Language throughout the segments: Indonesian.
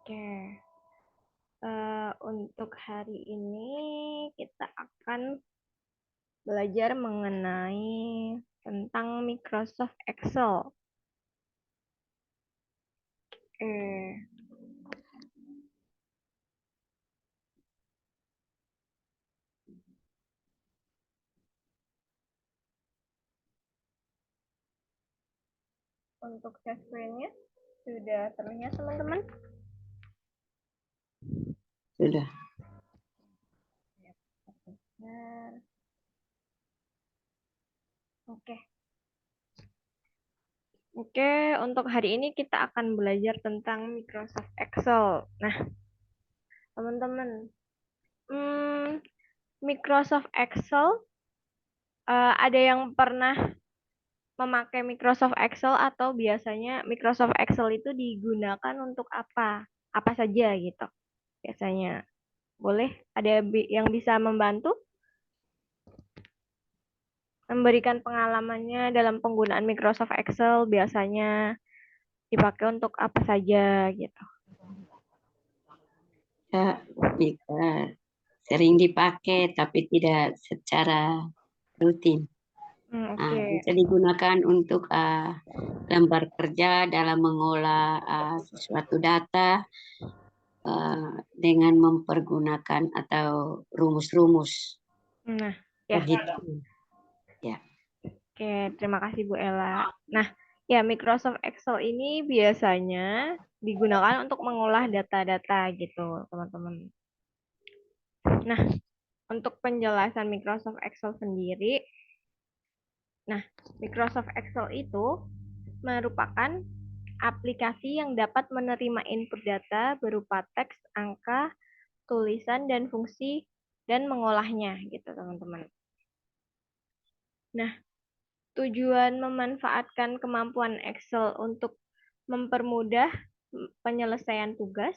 Oke, untuk hari ini kita akan belajar mengenai tentang Microsoft Excel. Oke, untuk share screen-nya sudah terlihat teman-teman? Sudah. Nah, oke. Oke, untuk hari ini kita akan belajar tentang Microsoft Excel. Nah, teman-teman, Microsoft Excel, ada yang pernah memakai Microsoft Excel atau biasanya Microsoft Excel itu digunakan untuk apa? Apa saja gitu biasanya. Boleh ada yang bisa membantu memberikan pengalamannya dalam penggunaan Microsoft Excel biasanya dipakai untuk apa saja gitu. Ya, bisa sering dipakai tapi tidak secara rutin. Oke. Bisa digunakan untuk gambar kerja dalam mengolah sesuatu data dengan mempergunakan atau rumus-rumus. Nah, ya. Begitu. Ya. Oke, terima kasih Bu Ella. Nah, ya Microsoft Excel ini biasanya digunakan untuk mengolah data-data gitu, teman-teman. Nah, untuk penjelasan Microsoft Excel sendiri, nah, Microsoft Excel itu merupakan aplikasi yang dapat menerima input data berupa teks, angka, tulisan, dan fungsi, dan mengolahnya, gitu, teman-teman. Nah, tujuan memanfaatkan kemampuan Excel untuk mempermudah penyelesaian tugas,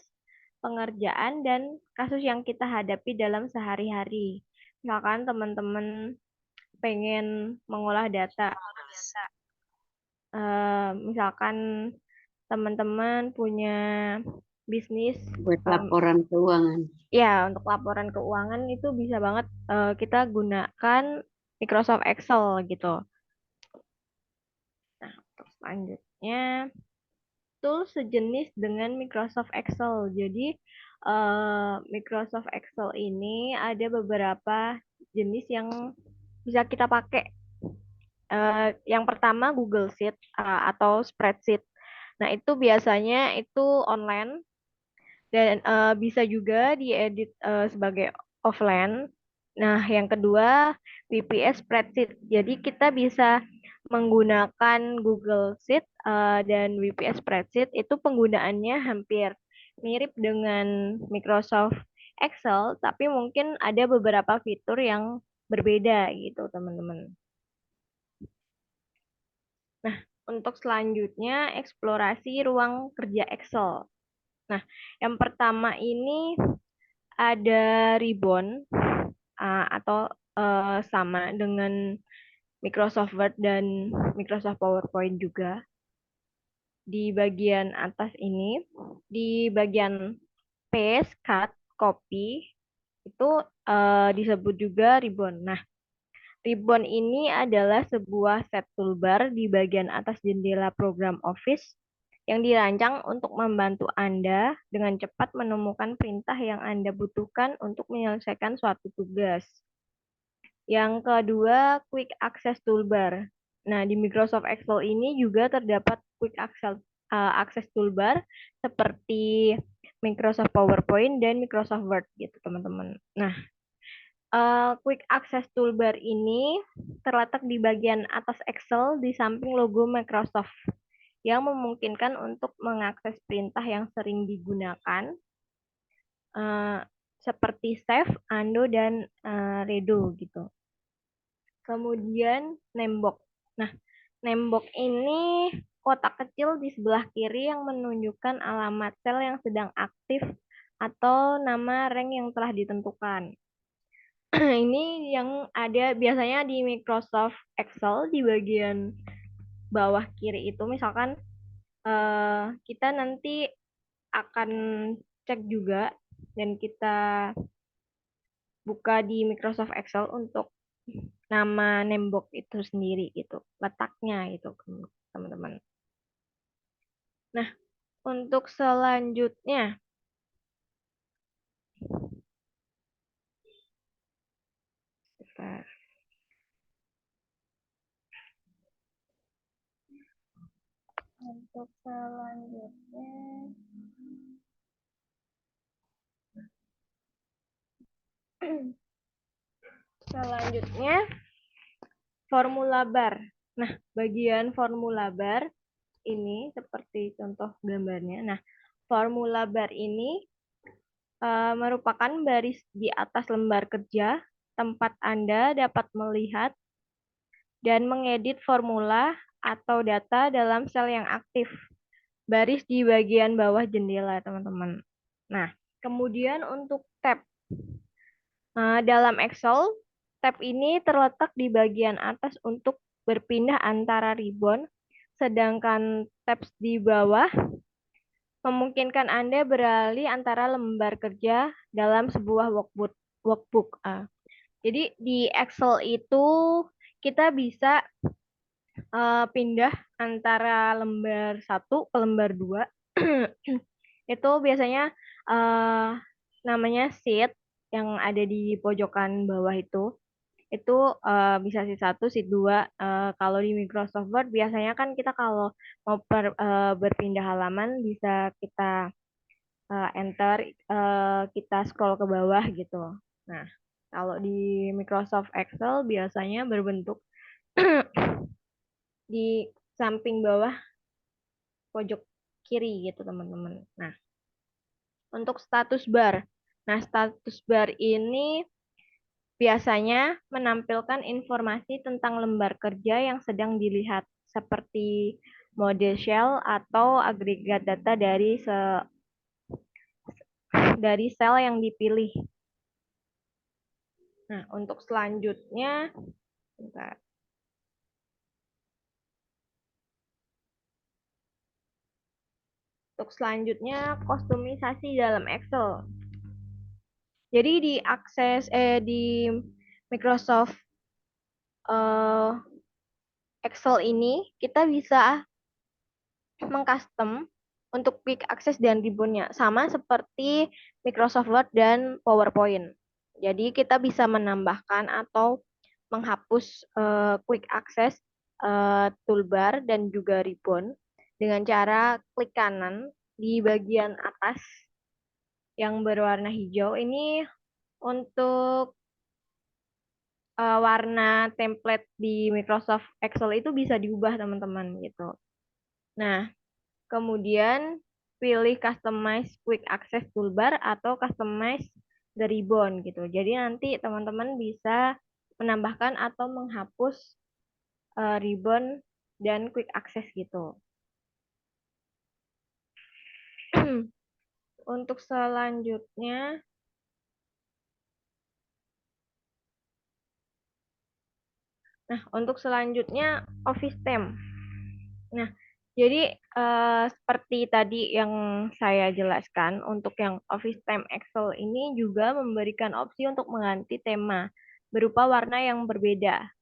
pengerjaan, dan kasus yang kita hadapi dalam sehari-hari. Misalkan teman-teman pengen mengolah data, misalkan teman-teman punya bisnis, Buat laporan keuangan. ya untuk laporan keuangan itu bisa banget kita gunakan Microsoft Excel gitu. Nah, untuk selanjutnya tool sejenis dengan Microsoft Excel. Jadi Microsoft Excel ini ada beberapa jenis yang bisa kita pakai. Yang pertama Google Sheet atau spreadsheet. Nah, itu biasanya itu online dan bisa juga diedit sebagai offline. Nah, yang kedua VPS spreadsheet. Jadi kita bisa menggunakan Google Sheet dan VPS spreadsheet itu penggunaannya hampir mirip dengan Microsoft Excel, tapi mungkin ada beberapa fitur yang berbeda gitu, teman-teman. Nah, untuk selanjutnya eksplorasi ruang kerja Excel. Nah, yang pertama ini ada ribbon atau sama dengan Microsoft Word dan Microsoft PowerPoint juga. Di bagian atas ini, di bagian paste, cut, copy, itu disebut juga ribbon. Nah, ribbon ini adalah sebuah set toolbar di bagian atas jendela program Office yang dirancang untuk membantu Anda dengan cepat menemukan perintah yang Anda butuhkan untuk menyelesaikan suatu tugas. Yang kedua, Quick Access Toolbar. Nah, di Microsoft Excel ini juga terdapat Quick Access Toolbar seperti Microsoft PowerPoint dan Microsoft Word gitu, teman-teman. Nah, Quick Access Toolbar ini terletak di bagian atas Excel di samping logo Microsoft yang memungkinkan untuk mengakses perintah yang sering digunakan eh, seperti save, undo, dan redo gitu. Kemudian nembok. Nah, nembok ini kotak kecil di sebelah kiri yang menunjukkan alamat sel yang sedang aktif atau nama rank yang telah ditentukan. Ini yang ada biasanya di Microsoft Excel di bagian bawah kiri itu misalkan kita nanti akan cek juga dan kita buka di Microsoft Excel untuk nama Nembok itu sendiri gitu, letaknya itu teman-teman. Nah, untuk selanjutnya, bentar. Untuk selanjutnya formula bar. Nah, bagian formula bar ini seperti contoh gambarnya. Nah, formula bar ini merupakan baris di atas lembar kerja tempat Anda dapat melihat dan mengedit formula atau data dalam sel yang aktif. Baris di bagian bawah jendela, teman-teman. Nah, kemudian untuk tab. Dalam Excel, tab ini terletak di bagian atas untuk berpindah antara ribbon, sedangkan tabs di bawah memungkinkan Anda beralih antara lembar kerja dalam sebuah workbook. Jadi di Excel itu kita bisa pindah antara lembar 1 ke lembar 2. Itu biasanya namanya sheet yang ada di pojokan bawah itu. Itu bisa sheet 1, sheet 2. Kalau di Microsoft Word biasanya kan kita kalau mau berpindah halaman bisa kita enter, kita scroll ke bawah gitu. Nah, kalau di Microsoft Excel biasanya berbentuk di samping bawah pojok kiri gitu teman-teman. Nah, untuk status bar. Nah, status bar ini biasanya menampilkan informasi tentang lembar kerja yang sedang dilihat, seperti model shell atau agregat data dari sel yang dipilih. Nah, untuk selanjutnya, bentar. Untuk selanjutnya, kostumisasi dalam Excel. Jadi di Microsoft Excel ini kita bisa mengcustom untuk quick access dan ribbonnya sama seperti Microsoft Word dan PowerPoint. Jadi kita bisa menambahkan atau menghapus quick access toolbar dan juga ribbon dengan cara klik kanan di bagian atas yang berwarna hijau. Ini untuk warna template di Microsoft Excel itu bisa diubah teman-teman gitu. Nah, kemudian pilih customize quick access toolbar atau customize the ribbon gitu. Jadi nanti teman-teman bisa menambahkan atau menghapus ribbon dan quick access gitu. Untuk selanjutnya, Office Theme. Nah, jadi seperti tadi yang saya jelaskan, untuk yang Office Theme Excel ini juga memberikan opsi untuk mengganti tema berupa warna yang berbeda.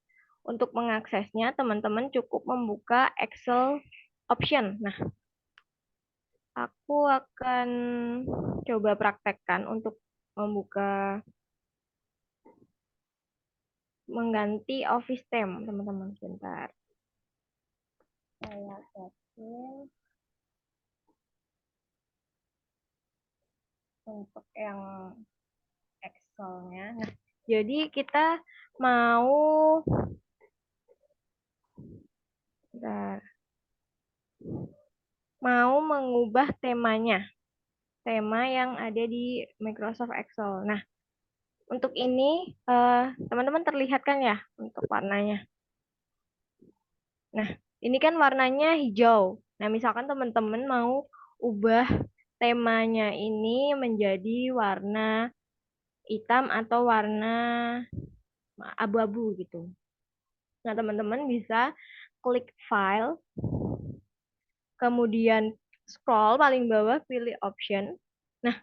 Untuk mengaksesnya, teman-teman cukup membuka Excel Option. Nah, aku akan coba praktekkan untuk mengganti Office Theme, teman-teman. Sebentar. Saya setting untuk yang Excel-nya. Nah, jadi kita mau mengubah temanya. Tema yang ada di Microsoft Excel. Nah, untuk ini teman-teman terlihat kan ya untuk warnanya. Nah, ini kan warnanya hijau. Nah, misalkan teman-teman mau ubah temanya ini menjadi warna hitam atau warna abu-abu gitu. Nah, teman-teman bisa klik file, kemudian scroll paling bawah, pilih option. Nah,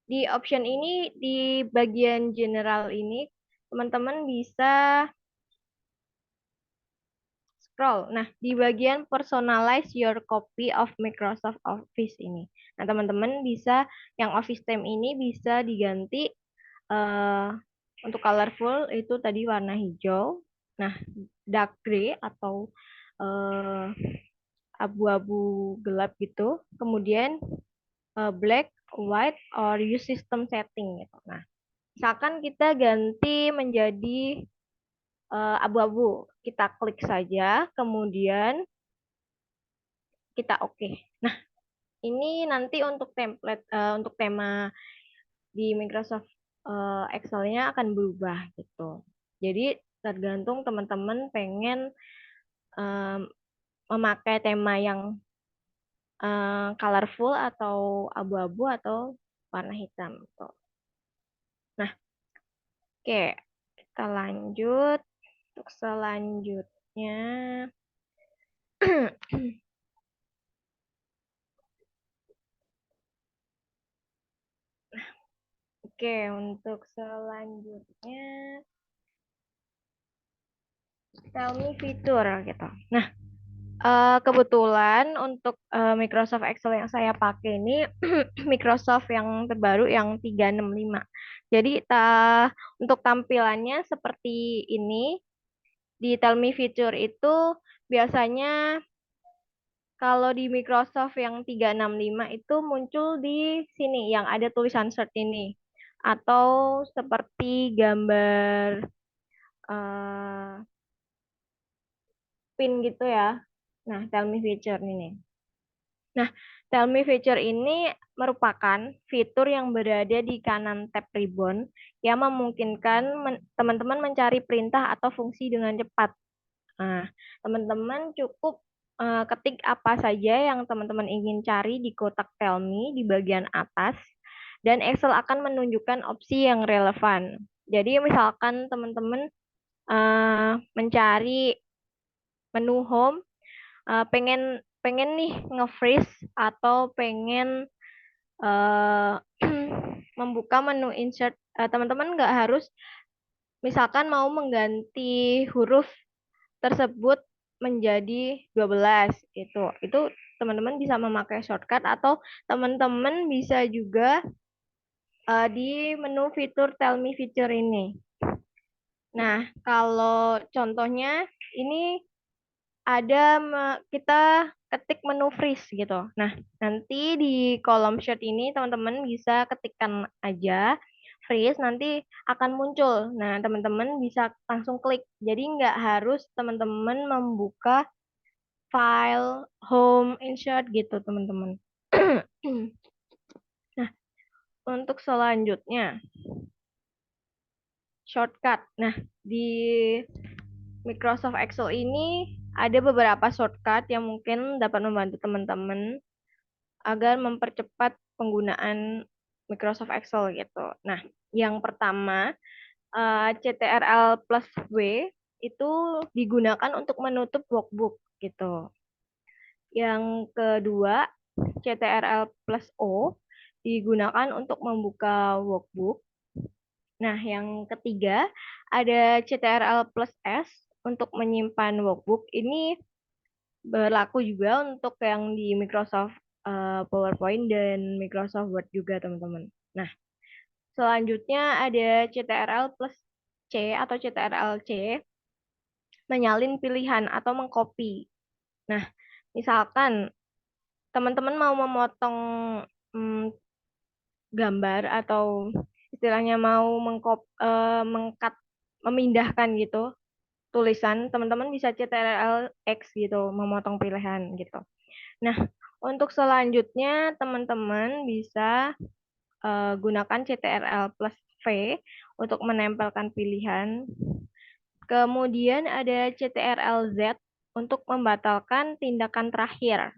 di option ini, di bagian general ini, teman-teman bisa scroll. Nah, di bagian personalize your copy of Microsoft Office ini. Nah, teman-teman bisa, yang Office theme ini bisa diganti untuk colorful itu tadi warna hijau. Nah, dark gray atau eh, abu-abu gelap gitu. Kemudian black, white, or use system setting gitu. Nah, misalkan kita ganti menjadi abu-abu, kita klik saja, kemudian kita oke. Nah, ini nanti untuk template, untuk tema di Microsoft Excel-nya akan berubah gitu. Jadi tergantung teman-teman pengen em, memakai tema yang colorful atau abu-abu atau warna hitam gitu. Nah, oke, kita lanjut. Untuk selanjutnya, oke, untuk selanjutnya, tell me fitur gitu. Nah, kebetulan untuk Microsoft Excel yang saya pakai ini Microsoft yang terbaru yang 365. Jadi untuk tampilannya seperti ini. Di Tell Me Feature itu biasanya kalau di Microsoft yang 365 itu muncul di sini yang ada tulisan search ini. Atau seperti gambar eh, pin gitu ya. Nah, Tell Me Feature ini. Nah, Tell Me Feature ini merupakan fitur yang berada di kanan tab ribbon yang memungkinkan teman-teman mencari perintah atau fungsi dengan cepat. Nah, teman-teman cukup ketik apa saja yang teman-teman ingin cari di kotak Tell Me di bagian atas, dan Excel akan menunjukkan opsi yang relevan. Jadi, misalkan teman-teman mencari menu home, pengen pengen nih nge-freeze atau pengen eh, membuka menu insert, teman-teman nggak harus misalkan mau mengganti huruf tersebut menjadi 12 itu. Itu teman-teman bisa memakai shortcut atau teman-teman bisa juga di menu fitur Tell Me Feature ini. Nah, kalau contohnya ini ada kita ketik menu freeze gitu. Nah, nanti di kolom chat ini teman-teman bisa ketikkan aja freeze, nanti akan muncul. Nah, teman-teman bisa langsung klik. Jadi nggak harus teman-teman membuka file, home, insert gitu teman-teman. Nah, untuk selanjutnya, shortcut. Nah, di Microsoft Excel ini ada beberapa shortcut yang mungkin dapat membantu teman-teman agar mempercepat penggunaan Microsoft Excel gitu. Nah, yang pertama, CTRL plus W itu digunakan untuk menutup workbook gitu. Yang kedua, CTRL plus O digunakan untuk membuka workbook. Nah, yang ketiga, ada CTRL plus S untuk menyimpan workbook. Ini berlaku juga untuk yang di Microsoft PowerPoint dan Microsoft Word juga, teman-teman. Nah, selanjutnya ada CTRL plus C atau CTRL C menyalin pilihan atau mengcopy. Nah, misalkan teman-teman mau memotong mm, gambar atau istilahnya mau mengkat memindahkan gitu tulisan, teman-teman bisa CTRL X gitu, memotong pilihan gitu. Nah, untuk selanjutnya teman-teman bisa gunakan CTRL plus V untuk menempelkan pilihan. Kemudian ada CTRL Z untuk membatalkan tindakan terakhir.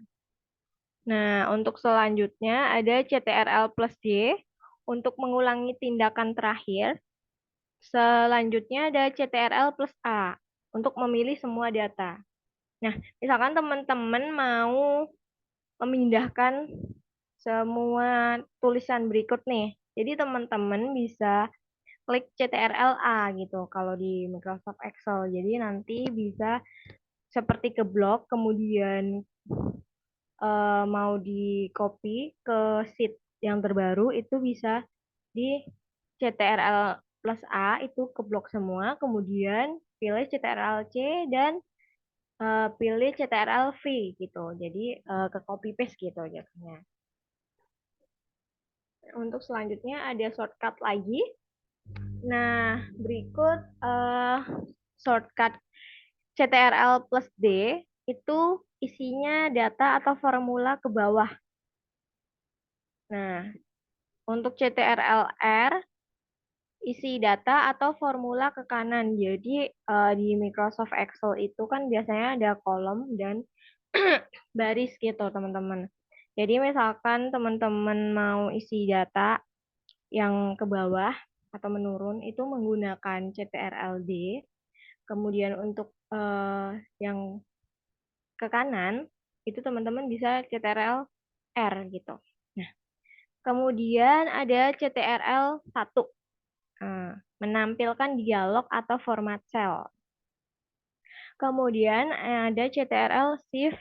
Nah, untuk selanjutnya ada CTRL plus Y untuk mengulangi tindakan terakhir. Selanjutnya ada CTRL plus A untuk memilih semua data. Nah, misalkan teman-teman mau memindahkan semua tulisan berikut nih. Jadi teman-teman bisa klik CTRL-A gitu kalau di Microsoft Excel. Jadi nanti bisa seperti ke blok, kemudian mau di copy ke sheet yang terbaru itu bisa di CTRL plus A itu ke blok semua, kemudian pilih CTRL C dan pilih CTRL V gitu. Jadi ke copy paste gitu jadinya. Untuk selanjutnya ada shortcut lagi. Nah, berikut shortcut CTRL plus D itu isinya data atau formula ke bawah. Nah, untuk CTRL R isi data atau formula ke kanan. Jadi di Microsoft Excel itu kan biasanya ada kolom dan baris gitu, teman-teman. Jadi misalkan teman-teman mau isi data yang ke bawah atau menurun itu menggunakan CTRL-D. Kemudian untuk yang ke kanan itu teman-teman bisa CTRL R gitu. Nah, kemudian ada CTRL 1 menampilkan dialog atau format cell. Kemudian ada CTRL Shift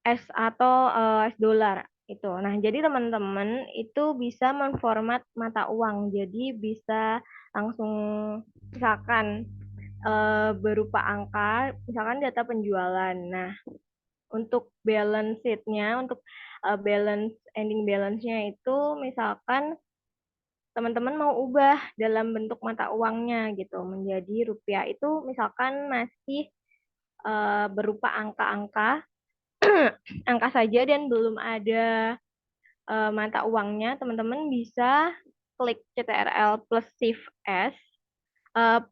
S atau S dollar itu. Nah, jadi teman-teman itu bisa menformat mata uang. Jadi bisa langsung misalkan berupa angka, misalkan data penjualan. Nah, untuk balance sheet-nya, untuk balance ending balance-nya itu misalkan teman-teman mau ubah dalam bentuk mata uangnya gitu menjadi rupiah itu misalkan masih berupa angka-angka angka saja dan belum ada mata uangnya, teman-teman bisa klik CTRL plus Shift S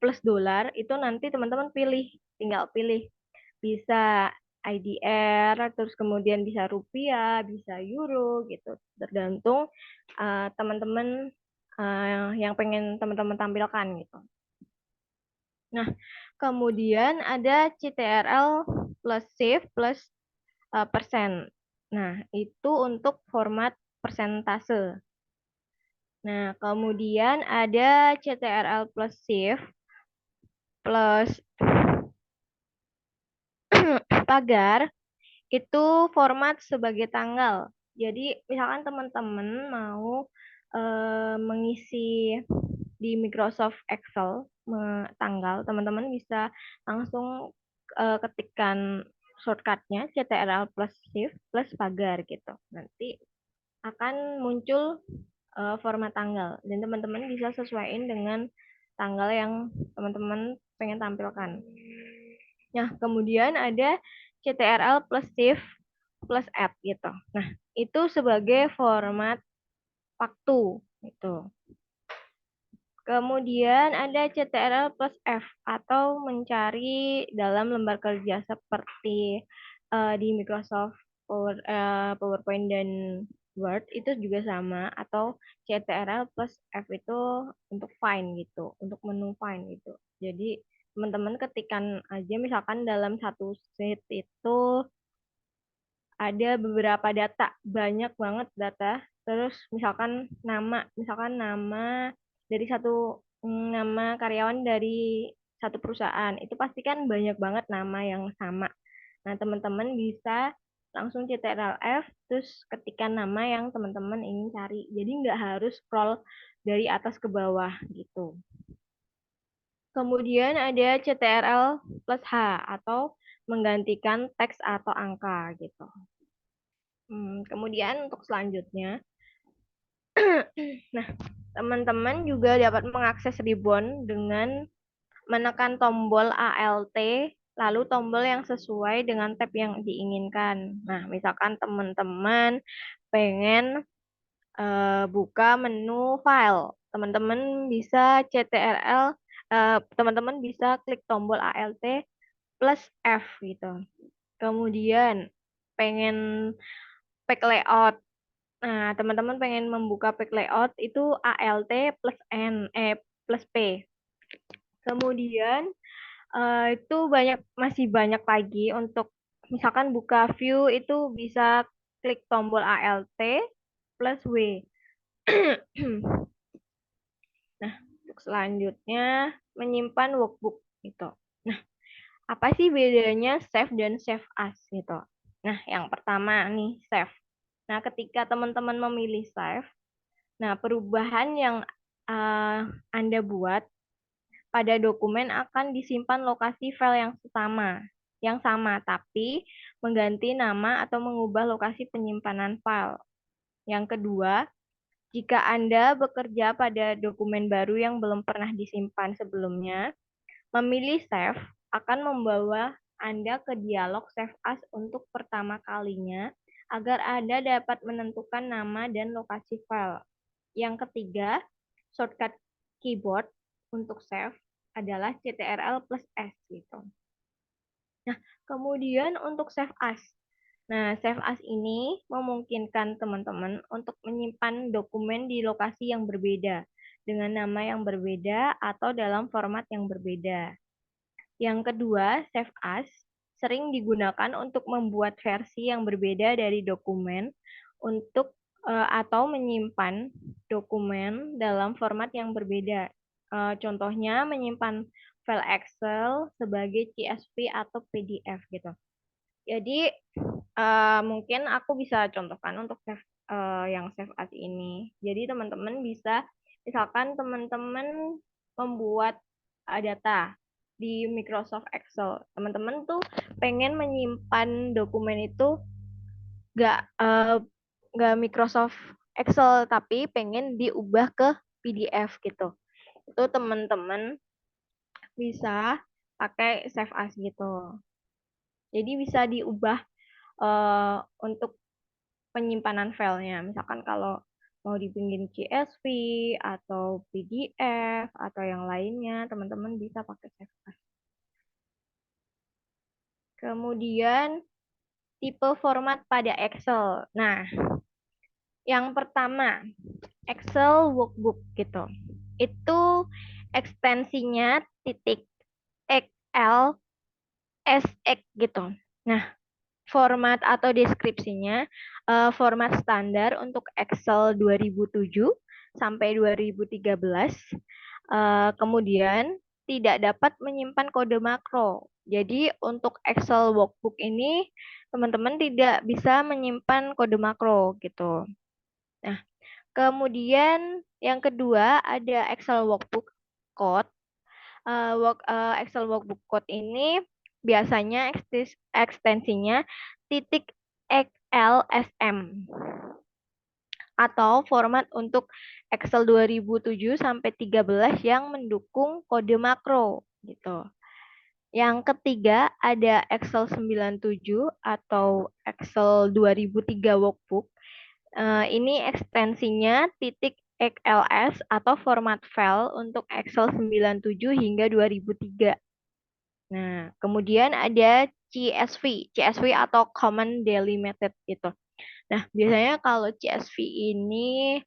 plus dolar itu nanti teman-teman tinggal pilih bisa IDR, terus kemudian bisa rupiah, bisa euro gitu, tergantung teman-teman yang pengen teman-teman tampilkan gitu. Nah, kemudian ada CTRL plus Shift plus persen. Nah, itu untuk format persentase. Nah, kemudian ada CTRL plus Shift plus pagar itu format sebagai tanggal. Jadi, misalkan teman-teman mau mengisi di Microsoft Excel tanggal, teman-teman bisa langsung ketikkan shortcutnya CTRL plus Shift plus pagar gitu. Nanti akan muncul format tanggal dan teman-teman bisa sesuaiin dengan tanggal yang teman-teman pengen tampilkan. Nah, kemudian ada CTRL plus Shift plus Add gitu. Nah, itu sebagai format waktu gitu. Kemudian ada CTRL plus F atau mencari dalam lembar kerja seperti di Microsoft PowerPoint dan Word itu juga sama atau CTRL plus F itu untuk find gitu, untuk menu find gitu. Jadi teman-teman ketikkan aja misalkan dalam satu sheet itu ada beberapa data, banyak banget data. Terus misalkan nama dari nama karyawan dari satu perusahaan, itu pasti kan banyak banget nama yang sama. Nah, teman-teman bisa langsung CTRL F, terus ketikkan nama yang teman-teman ingin cari. Jadi nggak harus scroll dari atas ke bawah gitu. Kemudian ada CTRL plus H atau menggantikan teks atau angka gitu. Kemudian untuk selanjutnya, nah teman-teman juga dapat mengakses ribbon dengan menekan tombol ALT, lalu tombol yang sesuai dengan tab yang diinginkan. Nah, misalkan teman-teman pengen buka menu file, teman-teman bisa CTRL, teman-teman bisa klik tombol ALT plus F gitu. Kemudian pengen pack layout. Nah, teman-teman pengen membuka pack layout itu ALT plus plus P. Kemudian itu masih banyak lagi untuk misalkan buka view itu bisa klik tombol Alt plus W. Nah, untuk selanjutnya menyimpan workbook gitu. Nah, apa sih bedanya save dan save as gitu? Nah, yang pertama nih save. Nah, ketika teman-teman memilih save, nah perubahan yang Anda buat pada dokumen akan disimpan lokasi file yang sama, tapi mengganti nama atau mengubah lokasi penyimpanan file. Yang kedua, jika Anda bekerja pada dokumen baru yang belum pernah disimpan sebelumnya, memilih save akan membawa Anda ke dialog save as untuk pertama kalinya agar Anda dapat menentukan nama dan lokasi file. Yang ketiga, shortcut keyboard untuk save adalah CTRL plus S gitu. Nah, kemudian untuk save as. Nah, save as ini memungkinkan teman-teman untuk menyimpan dokumen di lokasi yang berbeda, dengan nama yang berbeda atau dalam format yang berbeda. Yang kedua, save as sering digunakan untuk membuat versi yang berbeda dari dokumen untuk atau menyimpan dokumen dalam format yang berbeda. Contohnya menyimpan file Excel sebagai CSV atau PDF gitu. Jadi mungkin aku bisa contohkan untuk yang save as ini. Jadi teman-teman bisa, misalkan teman-teman membuat data di Microsoft Excel. Teman-teman tuh pengen menyimpan dokumen itu nggak nggak Microsoft Excel, tapi pengen diubah ke PDF gitu. Itu teman-teman bisa pakai save as gitu. Jadi bisa diubah untuk penyimpanan filenya. Misalkan kalau mau dibikin CSV atau PDF atau yang lainnya, teman-teman bisa pakai save as. Kemudian tipe format pada Excel. Nah, yang pertama, Excel workbook gitu. Itu ekstensinya titik XL SX gitu. Nah, format atau deskripsinya format standar untuk Excel 2007 sampai 2013. Kemudian tidak dapat menyimpan kode makro. Jadi untuk Excel workbook ini teman-teman tidak bisa menyimpan kode makro gitu. Nah, kemudian yang kedua ada Excel workbook code. Excel workbook code ini biasanya ekstensinya titik XLSM atau format untuk Excel 2007 sampai 13 yang mendukung kode makro gitu. Yang ketiga ada Excel 97 atau Excel 2003 workbook. Ini ekstensinya titik XLS atau format file untuk Excel 97 hingga 2003. Nah, kemudian ada CSV, CSV atau Common Daily Method gitu. Nah, biasanya kalau CSV ini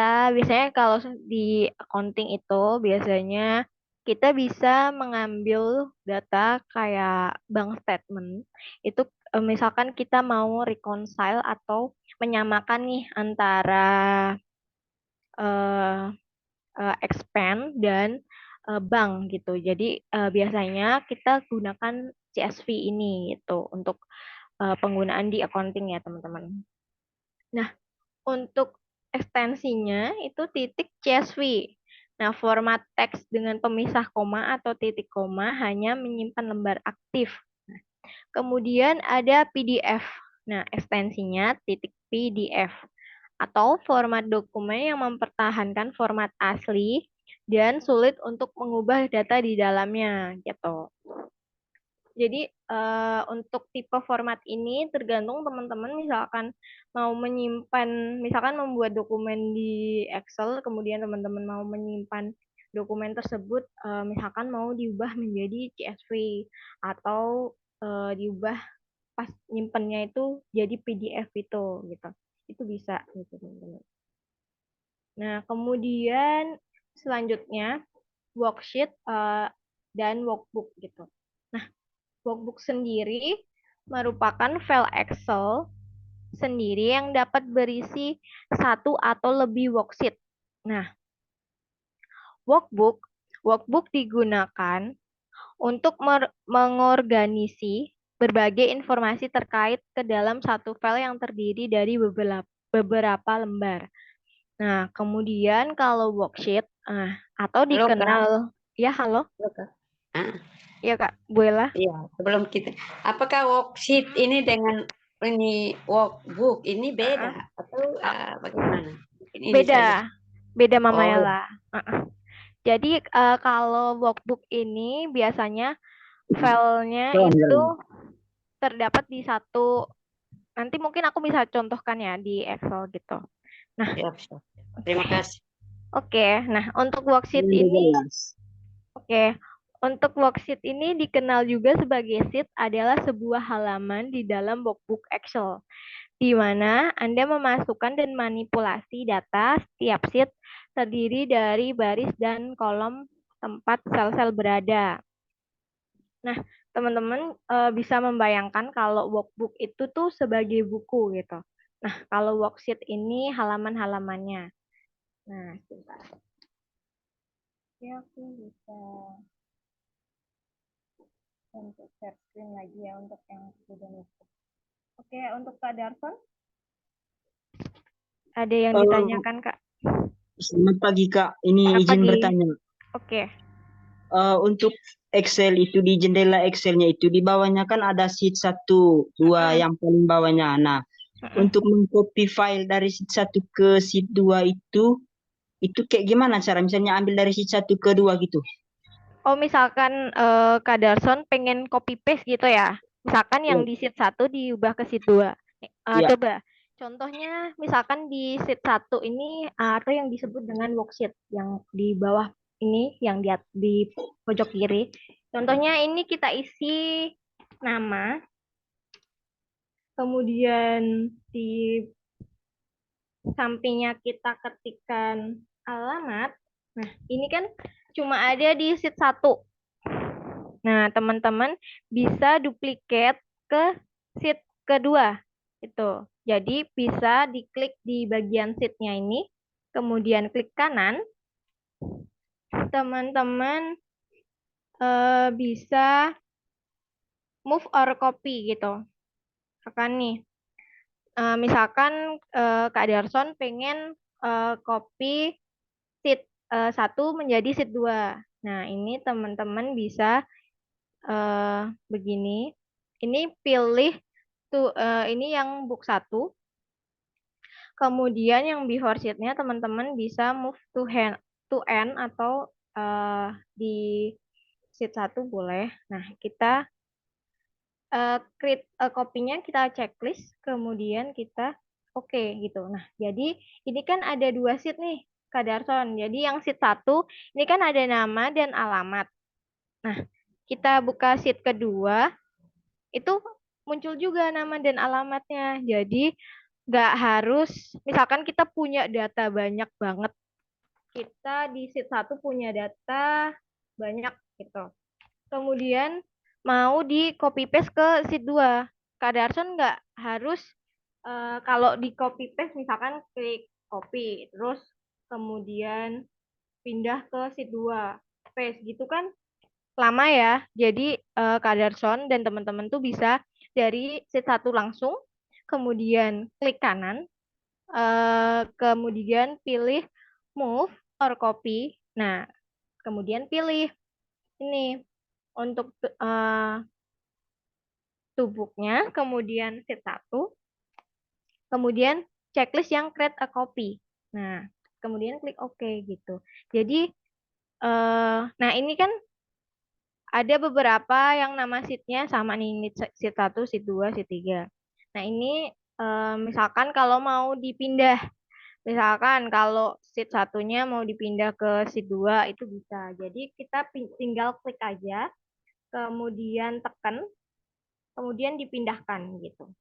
biasanya kalau di accounting itu biasanya kita bisa mengambil data kayak bank statement. Itu misalkan kita mau reconcile atau menyamakan nih antara eh, expand dan bank gitu. Jadi biasanya kita gunakan CSV ini gitu untuk penggunaan di accounting ya teman-teman. Nah, untuk ekstensinya itu titik CSV. Nah, format teks dengan pemisah koma atau titik koma hanya menyimpan lembar aktif. Kemudian ada PDF. Nah, ekstensinya titik PDF atau format dokumen yang mempertahankan format asli dan sulit untuk mengubah data di dalamnya gitu. Jadi untuk tipe format ini tergantung teman-teman misalkan mau menyimpan, misalkan membuat dokumen di Excel, kemudian teman-teman mau menyimpan dokumen tersebut, misalkan mau diubah menjadi CSV atau diubah pas nyimpennya itu jadi PDF itu gitu. Itu bisa gitu teman-teman. Nah, kemudian selanjutnya worksheet dan workbook gitu. Nah, workbook sendiri merupakan file Excel sendiri yang dapat berisi satu atau lebih worksheet. Nah, workbook workbook digunakan untuk mengorganisi berbagai informasi terkait ke dalam satu file yang terdiri dari beberapa lembar. Nah, kemudian kalau worksheet, atau Halo Kak. dikenal, ya halo, Halo, Kak. Ah, ya Kak, Buela. iya, sebelum kita, apakah worksheet ini dengan ini workbook ini beda Ah, atau ah, bagaimana? Mungkin ini saja. beda, beda Mama Oh, Ella. Jadi kalau workbook ini biasanya filenya Jalan, itu jalan. terdapat di satu, nanti mungkin aku bisa contohkan ya di Excel gitu. Nah, siap, siap. oke. Terima kasih. Oke, nah untuk worksheet Ini udah ini, jelas. oke, untuk worksheet ini dikenal juga sebagai sheet adalah sebuah halaman di dalam workbook Excel, di mana Anda memasukkan dan manipulasi data setiap sheet terdiri dari baris dan kolom tempat sel-sel berada. Nah, teman-teman bisa membayangkan kalau workbook itu tuh sebagai buku gitu. Nah, kalau worksheet ini halaman-halamannya. Nah, sebentar. Ya, aku bisa untuk share screen lagi ya untuk yang sudah itu. Oke, untuk Kak Darson, ada yang Eh, ditanyakan Kak? Selamat pagi Kak, ini Selamat izin pagi. bertanya. Oke. Untuk Excel itu di jendela Excelnya itu di bawahnya kan ada sheet satu, dua Mm-mm, yang paling bawahnya. Nah, mm-mm. untuk mengcopy file dari sheet satu ke sheet dua itu kayak gimana cara? Misalnya ambil dari sheet satu ke dua gitu. Oh, misalkan Kak Darson pengen copy paste gitu ya. Misalkan yang Ya, di sheet 1 diubah ke sheet 2. ya. Coba. Contohnya misalkan di sheet 1 ini ada yang disebut dengan worksheet yang di bawah ini yang di pojok kiri. Contohnya ini kita isi nama, kemudian di sampingnya kita ketikkan alamat. Nah, ini kan cuma ada di sheet 1. Nah, teman-teman bisa duplikat ke sheet kedua. Itu. Jadi bisa diklik di bagian sheet-nya ini, kemudian klik kanan, teman-teman bisa move or copy gitu. Misalkan nih, misalkan Kak Darson pengen copy sheet 1 menjadi sheet 2. Nah, ini teman-teman bisa begini. Ini pilih tuh ini yang book 1. Kemudian yang before sheet-nya teman-teman bisa move to end atau di sheet 1 boleh. Nah, kita create copy-nya kita checklist, kemudian kita oke gitu. Nah, jadi ini kan ada dua sheet nih, Kak Darson. Jadi yang sheet 1 ini kan ada nama dan alamat. Nah, kita buka sheet kedua, itu muncul juga nama dan alamatnya. Jadi nggak harus, misalkan kita punya data banyak banget, kita di sheet 1 punya data banyak gitu. Kemudian mau di copy paste ke sheet 2. Kak Darson nggak harus kalau di copy paste misalkan klik copy, terus kemudian pindah ke sheet 2, paste gitu kan lama ya. Jadi Kak Darson dan teman-teman tuh bisa dari sheet 1 langsung, kemudian klik kanan, kemudian pilih move or copy. Nah, kemudian pilih ini untuk tubuhnya, kemudian sheet 1, kemudian checklist yang create a copy. Nah, kemudian klik OK gitu. Jadi, nah ini kan ada beberapa yang nama sheet-nya sama nih, sheet 1, sheet 2, sheet 3. Nah, ini misalkan kalau mau dipindah, misalkan kalau sheet satunya mau dipindah ke sheet 2 itu bisa. Jadi kita tinggal klik aja, kemudian tekan, kemudian dipindahkan gitu.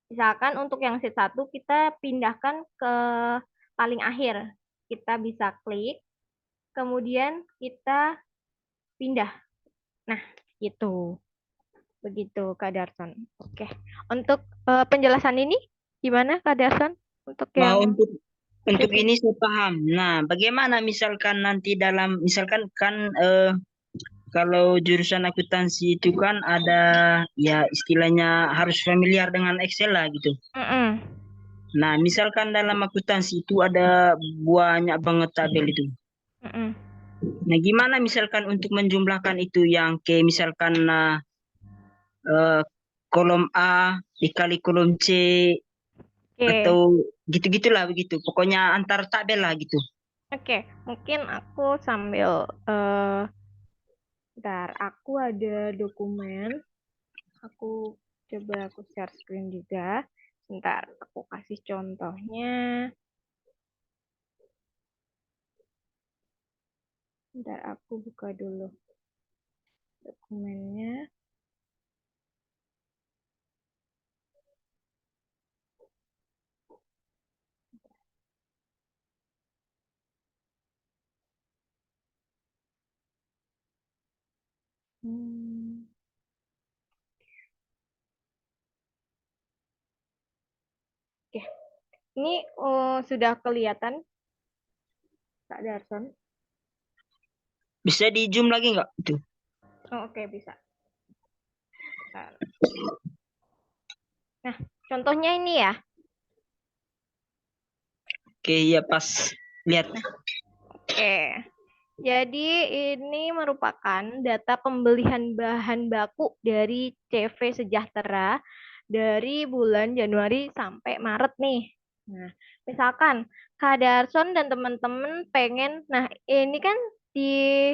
Misalkan untuk yang sheet 1 kita pindahkan ke paling akhir. Kita bisa klik, kemudian kita pindah. Nah, gitu. Begitu Kak Darson. Oke. Untuk penjelasan ini Gimana Kak Darson? Untuk Mau yang untuk CP? ini saya paham. Nah, bagaimana misalkan nanti misalkan kan kalau jurusan akuntansi itu kan ada ya istilahnya harus familiar dengan Excel lah gitu. Mm-mm. Nah, misalkan dalam akuntansi itu ada banyak banget tabel itu. Mm-mm. Nah, gimana misalkan untuk menjumlahkan itu yang kayak misalkan eh, kolom A dikali kolom C Oke. atau gitu-gitulah begitu. Pokoknya antar tabel lah gitu. Oke, mungkin aku sambil bentar, aku ada dokumen, aku coba aku share screen juga. Bentar, aku kasih contohnya. Bentar, aku buka dulu dokumennya. Hmm. Oke, ini sudah kelihatan, Kak Darson? Bisa di zoom lagi nggak itu? Oh, oke, bisa. Bentar. Nah, contohnya ini ya. Oke, ya pas lihat. Oke. Jadi ini merupakan data pembelian bahan baku dari CV Sejahtera dari bulan Januari sampai Maret nih. Nah, misalkan Kak Darson dan teman-teman pengen, nah ini kan di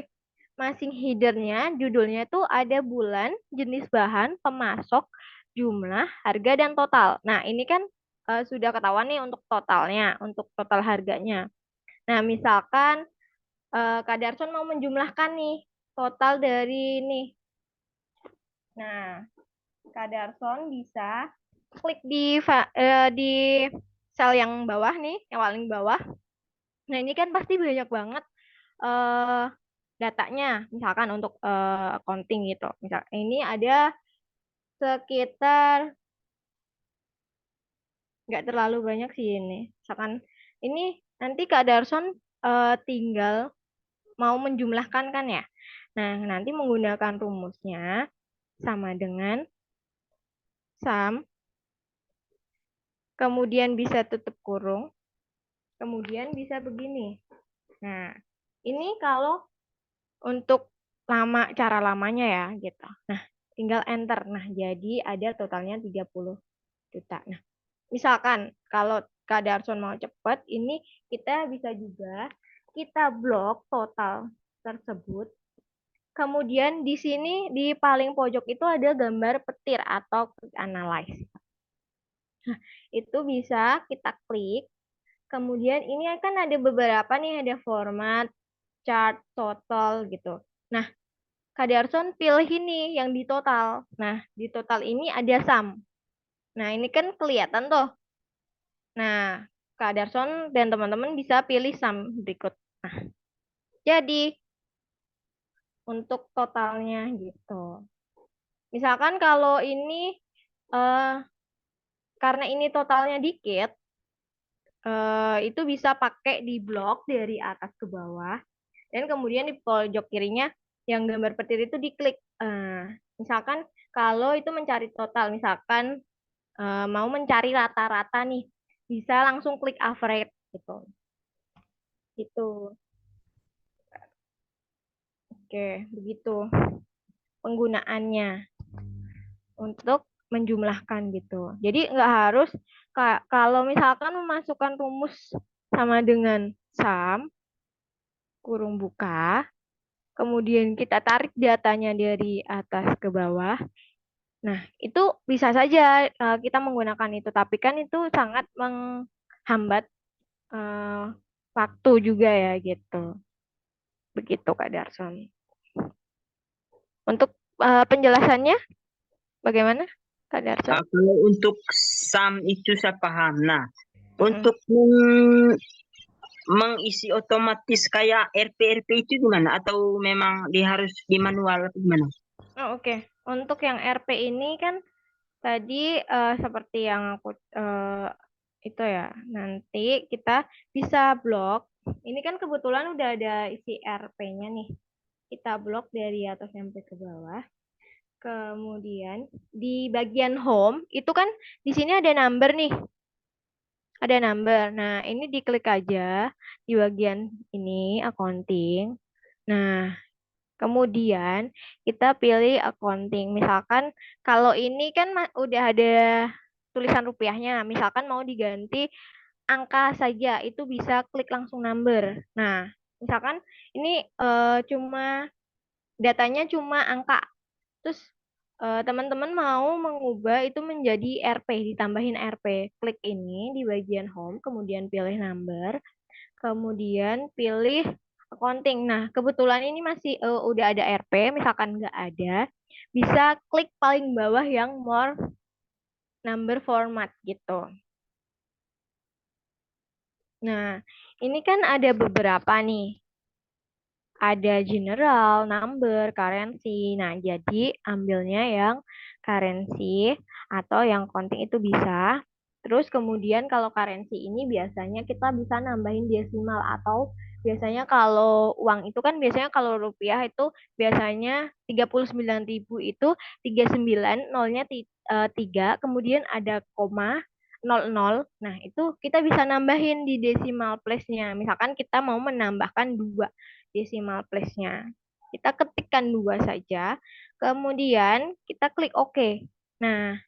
masing headernya, judulnya tuh ada bulan, jenis bahan, pemasok, jumlah, harga, dan total. Nah, ini kan sudah ketahuan nih untuk totalnya, untuk total harganya. Nah, misalkan Kak Darson mau menjumlahkan nih total dari ini. Nah, Kak Darson bisa klik di sel yang bawah nih, yang paling bawah. Nah, ini kan pasti banyak banget eh, datanya, misalkan untuk accounting gitu. Misal ini ada sekitar nggak terlalu banyak sih ini. Misalkan ini nanti Kak Darson tinggal mau menjumlahkan kan ya. Nah, nanti menggunakan rumusnya sama dengan sum, kemudian bisa tutup kurung, kemudian bisa begini. Nah, ini kalau untuk cara lamanya ya gitu. Nah, tinggal enter. Nah, jadi ada totalnya 30 juta. Nah, misalkan kalau Kak Darson mau cepat, ini kita bisa juga kita blok total tersebut. Kemudian di sini di paling pojok itu ada gambar petir atau quick analyze. Itu bisa kita klik. Kemudian ini akan ada beberapa nih, ada format, chart, total gitu. Nah, Kak Darson pilih ini yang di total. Nah, di total ini ada sum. Nah, ini kan kelihatan tuh. Nah, Kak Darson dan teman-teman bisa pilih sum berikut. Nah, jadi untuk totalnya gitu. Misalkan kalau ini eh, karena ini totalnya dikit, itu bisa pakai di blok dari atas ke bawah. Dan kemudian di pojok kirinya yang gambar petir itu diklik. Misalkan kalau itu mencari total, misalkan mau mencari rata-rata nih, bisa langsung klik average gitu. Itu. Oke, begitu penggunaannya untuk menjumlahkan gitu. Jadi nggak harus kalau misalkan memasukkan rumus sama dengan sum kurung buka, kemudian kita tarik datanya dari atas ke bawah. Nah, itu bisa saja kita menggunakan itu, tapi kan itu sangat menghambat eh, waktu juga ya gitu. Begitu Kak Darson. Untuk penjelasannya bagaimana Kak Darson? Kalau untuk sum itu saya paham. Nah, Mm-mm. untuk mengisi otomatis kayak RP itu gimana? Atau memang dia harus di manual atau gimana? Oh, oke. Untuk yang RP ini kan Tadi seperti yang aku itu ya, nanti kita bisa blok. Ini kan kebetulan udah ada isi RP-nya nih. Kita blok dari atas sampai ke bawah. Kemudian di bagian home itu kan di sini ada number nih. Ada number. Nah, ini diklik aja di bagian ini accounting. Nah, kemudian kita pilih accounting. Misalkan kalau ini kan udah ada tulisan rupiahnya. Misalkan mau diganti angka saja, itu bisa klik langsung number. Nah, misalkan ini cuma datanya cuma angka. Terus teman-teman mau mengubah itu menjadi RP, ditambahin RP. Klik ini di bagian home, kemudian pilih number, kemudian pilih accounting. Nah, kebetulan ini masih udah ada RP, misalkan nggak ada, bisa klik paling bawah yang more number format gitu. Nah, ini kan ada beberapa nih. Ada general, number, currency. Nah, jadi ambilnya yang currency atau yang counting itu bisa. Terus kemudian kalau currency ini biasanya kita bisa nambahin desimal atau biasanya kalau uang itu kan biasanya kalau rupiah itu biasanya 39.000 itu 39 nolnya 3 kemudian ada koma 00. Nah, itu kita bisa nambahin di decimal place-nya. Misalkan kita mau menambahkan 2 decimal place-nya. Kita ketikkan 2 saja, kemudian kita klik OK. Nah,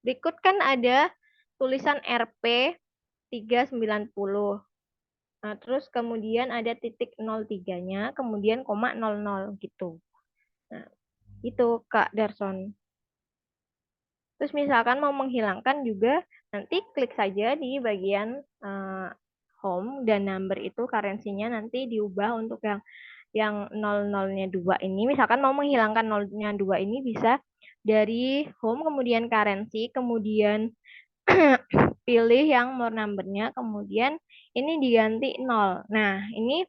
berikut kan ada tulisan RP 390. Nah, terus kemudian ada titik 03-nya, kemudian koma 00 gitu. Nah, itu Kak Darson. Terus misalkan mau menghilangkan juga, nanti klik saja di bagian home dan number itu currency-nya nanti diubah untuk yang 00-nya 2 ini. Misalkan mau menghilangkan 0-nya 2 ini bisa dari home, kemudian currency, kemudian pilih yang more number-nya, kemudian ini diganti 0. Nah, ini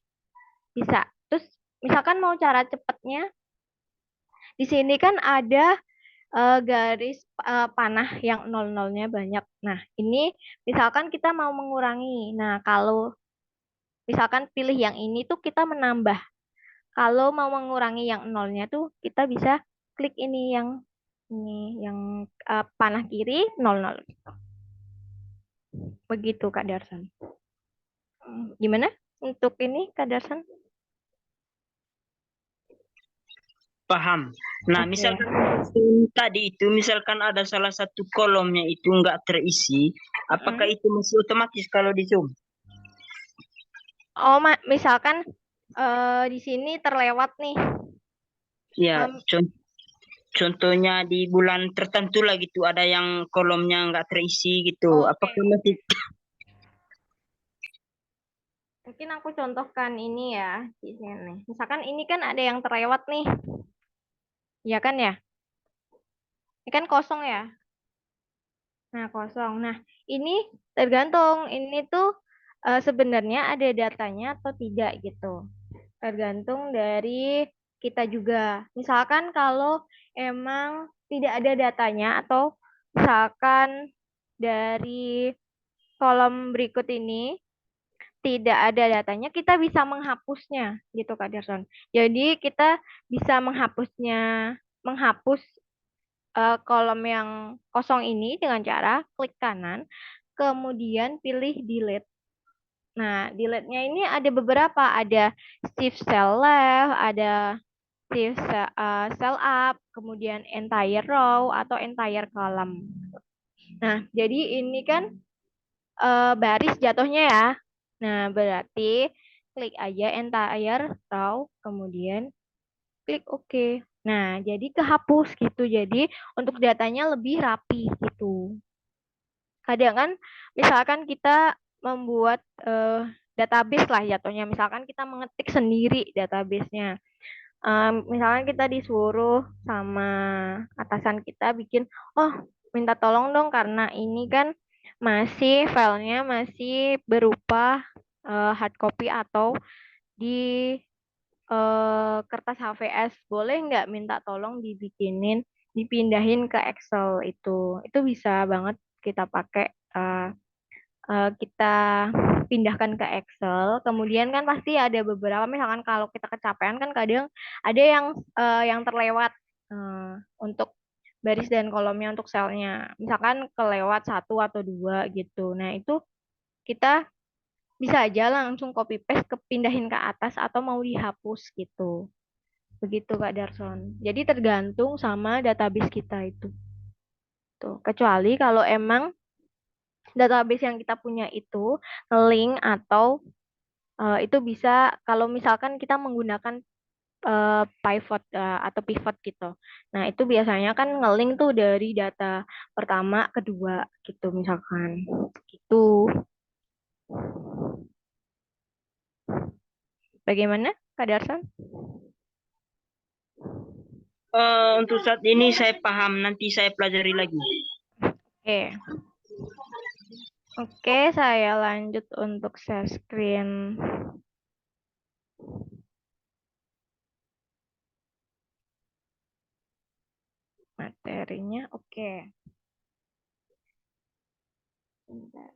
bisa. Terus misalkan mau cara cepatnya, di sini kan ada garis panah yang 00-nya banyak. Nah, ini misalkan kita mau mengurangi. Nah, kalau misalkan pilih yang ini tuh kita menambah. Kalau mau mengurangi yang 0-nya tuh kita bisa klik ini yang panah kiri 00. Begitu Kak Darsan. Gimana untuk ini Kak Darsan? Paham. Nah, Oke. misalkan tadi itu, misalkan ada salah satu kolomnya itu nggak terisi, apakah itu masih otomatis kalau di Zoom? Oh, misalkan di sini terlewat nih. Ya, contohnya di bulan tertentu lah gitu, ada yang kolomnya nggak terisi gitu. Apakah masih? Mungkin aku contohkan ini ya di sini. Misalkan ini kan ada yang terlewat nih. Ya kan ya? Ini kan kosong ya. Nah, kosong. Nah, ini tergantung. Ini tuh sebenarnya ada datanya atau tidak gitu. Tergantung dari kita juga. Misalkan kalau emang tidak ada datanya atau misalkan dari kolom berikut ini tidak ada datanya, kita bisa menghapusnya gitu Kak Derson. Jadi kita bisa menghapus kolom yang kosong ini dengan cara klik kanan, kemudian pilih delete. Nah, delete-nya ini ada beberapa, ada shift cell left, ada shift cell up, kemudian entire row atau entire column. Nah, jadi ini kan baris jatuhnya ya. Nah, berarti klik aja entire row, kemudian klik OK. Nah, jadi kehapus gitu. Jadi untuk datanya lebih rapi gitu. Kadang kan misalkan kita membuat database lah jatuhnya. Misalkan kita mengetik sendiri databasenya. Misalkan kita disuruh sama atasan kita bikin, oh minta tolong dong karena ini kan masih filenya masih berupa hard copy atau di kertas HVS. Boleh nggak minta tolong dibikinin dipindahin ke Excel itu bisa banget kita pakai, kita pindahkan ke Excel. Kemudian kan pasti ada beberapa, misalkan kalau kita kecapean kan kadang ada yang terlewat untuk baris dan kolomnya untuk selnya. Misalkan kelewat satu atau dua gitu. Nah itu kita bisa aja langsung copy paste kepindahin ke atas atau mau dihapus gitu. Begitu Kak Darson. Jadi tergantung sama database kita itu. Tuh, kecuali kalau emang database yang kita punya itu link atau itu bisa kalau misalkan kita menggunakan pivot atau pivot gitu. Nah, itu biasanya kan ngelink tuh dari data pertama, kedua gitu misalkan. Gitu. Bagaimana Kak Darson? Untuk saat ini saya paham, nanti saya pelajari lagi. Oke. Oke, saya lanjut untuk share screen. Materinya, oke. Bentar.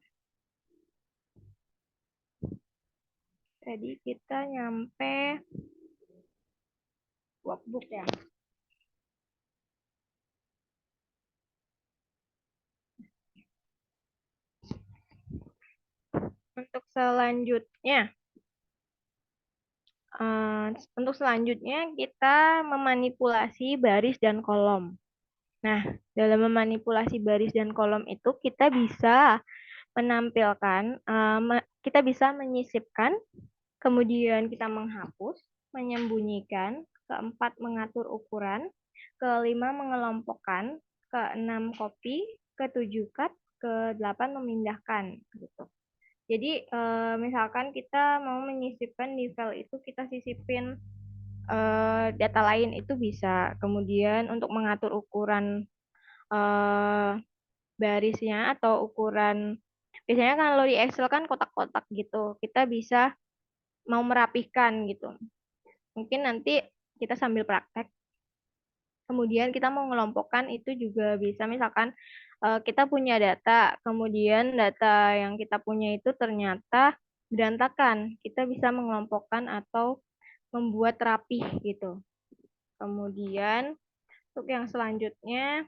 Tadi kita nyampe workbook ya. Untuk selanjutnya, kita memanipulasi baris dan kolom. Nah, dalam memanipulasi baris dan kolom itu kita bisa menampilkan, kita bisa menyisipkan, kemudian kita menghapus, menyembunyikan, keempat mengatur ukuran, kelima mengelompokkan, keenam copy, ketujuh cut, kedelapan memindahkan gitu. Jadi misalkan kita mau menyisipkan di file itu kita sisipin data lain itu bisa. Kemudian untuk mengatur ukuran barisnya atau ukuran, biasanya kalau di Excel kan kotak-kotak gitu. Kita bisa mau merapihkan gitu. Mungkin nanti kita sambil praktek. Kemudian kita mau mengelompokkan itu juga bisa. Misalkan kita punya data, kemudian data yang kita punya itu ternyata berantakan. Kita bisa mengelompokkan atau membuat rapih gitu. Kemudian untuk yang selanjutnya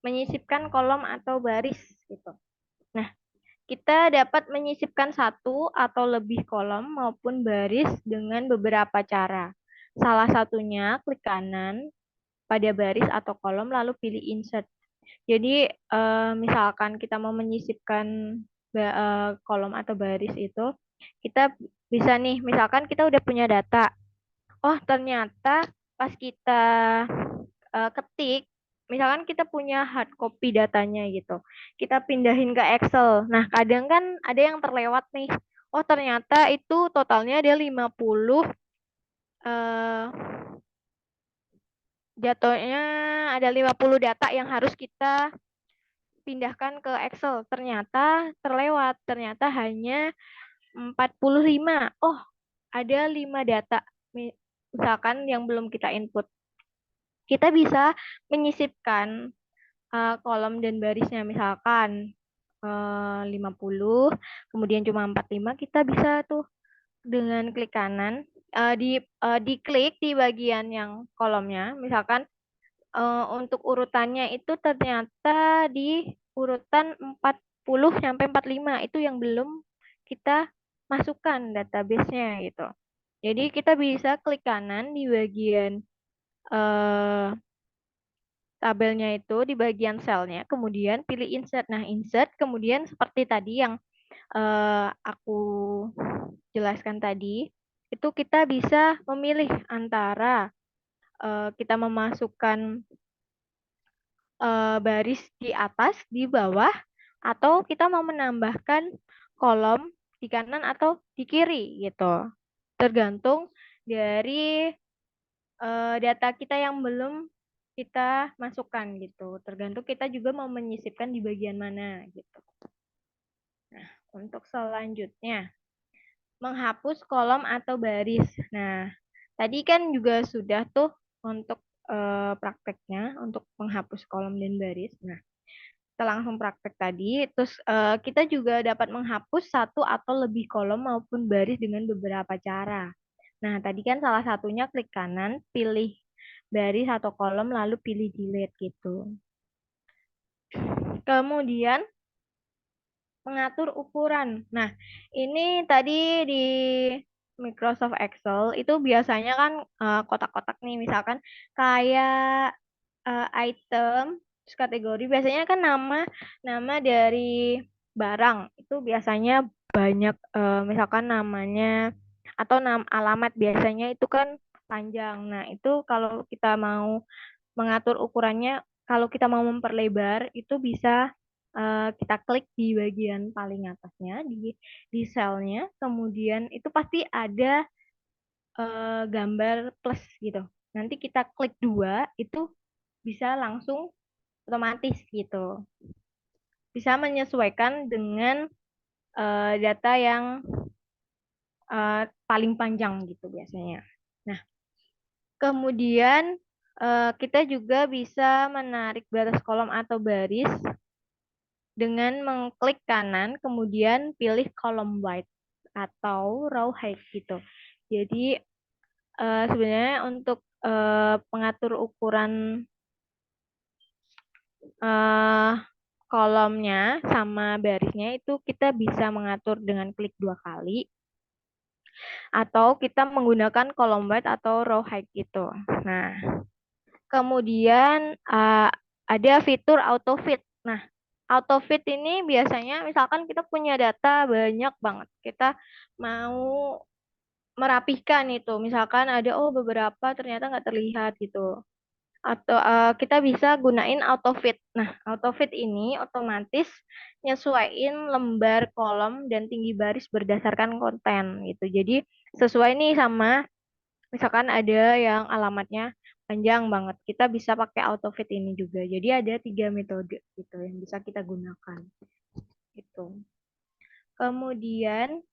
menyisipkan kolom atau baris gitu. Nah, kita dapat menyisipkan satu atau lebih kolom maupun baris dengan beberapa cara. Salah satunya klik kanan pada baris atau kolom lalu pilih insert. Jadi misalkan kita mau menyisipkan kolom atau baris itu, kita bisa nih, misalkan kita udah punya data. Oh, ternyata pas kita ketik, misalkan kita punya hard copy datanya gitu. Kita pindahin ke Excel. Nah, kadang kan ada yang terlewat nih. Oh, ternyata itu totalnya ada 50, jatuhnya ada 50 data yang harus kita pindahkan ke Excel. Ternyata terlewat, ternyata hanya 45. Oh, ada 5 data misalkan yang belum kita input. Kita bisa menyisipkan kolom dan barisnya, misalkan 50, kemudian cuma 45, kita bisa tuh dengan klik kanan diklik di bagian yang kolomnya, misalkan untuk urutannya itu ternyata di urutan 40 sampai 45 itu yang belum kita masukkan database-nya gitu. Jadi kita bisa klik kanan di bagian tabelnya itu di bagian selnya, kemudian pilih insert. Nah, insert kemudian seperti tadi yang aku jelaskan tadi, itu kita bisa memilih antara kita memasukkan baris di atas, di bawah, atau kita mau menambahkan kolom di kanan atau di kiri gitu. Tergantung dari data kita yang belum kita masukkan gitu. Tergantung kita juga mau menyisipkan di bagian mana gitu. Nah, untuk selanjutnya menghapus kolom atau baris. Nah, tadi kan juga sudah tuh untuk prakteknya untuk menghapus kolom dan baris. Nah, kita langsung praktek tadi. Terus kita juga dapat menghapus satu atau lebih kolom maupun baris dengan beberapa cara. Nah, tadi kan salah satunya klik kanan, pilih baris atau kolom, lalu pilih delete gitu. Kemudian mengatur ukuran. Nah, ini tadi di Microsoft Excel itu biasanya kan kotak-kotak nih, misalkan kayak item, terus kategori, biasanya kan nama dari barang itu biasanya banyak, misalkan namanya atau alamat biasanya itu kan panjang. Nah, itu kalau kita mau mengatur ukurannya, kalau kita mau memperlebar itu bisa kita klik di bagian paling atasnya di selnya, kemudian itu pasti ada gambar plus gitu. Nanti kita klik 2 itu bisa langsung otomatis gitu. Bisa menyesuaikan dengan data yang paling panjang gitu biasanya. Nah, kemudian kita juga bisa menarik batas kolom atau baris dengan mengklik kanan, kemudian pilih kolom white atau row height gitu. Jadi sebenarnya untuk pengatur ukuran kolomnya sama barisnya itu kita bisa mengatur dengan klik 2 kali atau kita menggunakan kolom white atau row height gitu. Nah, kemudian ada fitur auto fit. Nah, auto fit ini biasanya misalkan kita punya data banyak banget, kita mau merapihkan itu, misalkan ada beberapa ternyata nggak terlihat gitu, atau kita bisa gunain auto fit. Nah, auto fit ini otomatis nyesuaiin lembar kolom dan tinggi baris berdasarkan konten gitu. Jadi sesuai nih sama misalkan ada yang alamatnya panjang banget, kita bisa pakai auto fit ini juga. Jadi ada 3 metode gitu yang bisa kita gunakan gitu. Kemudian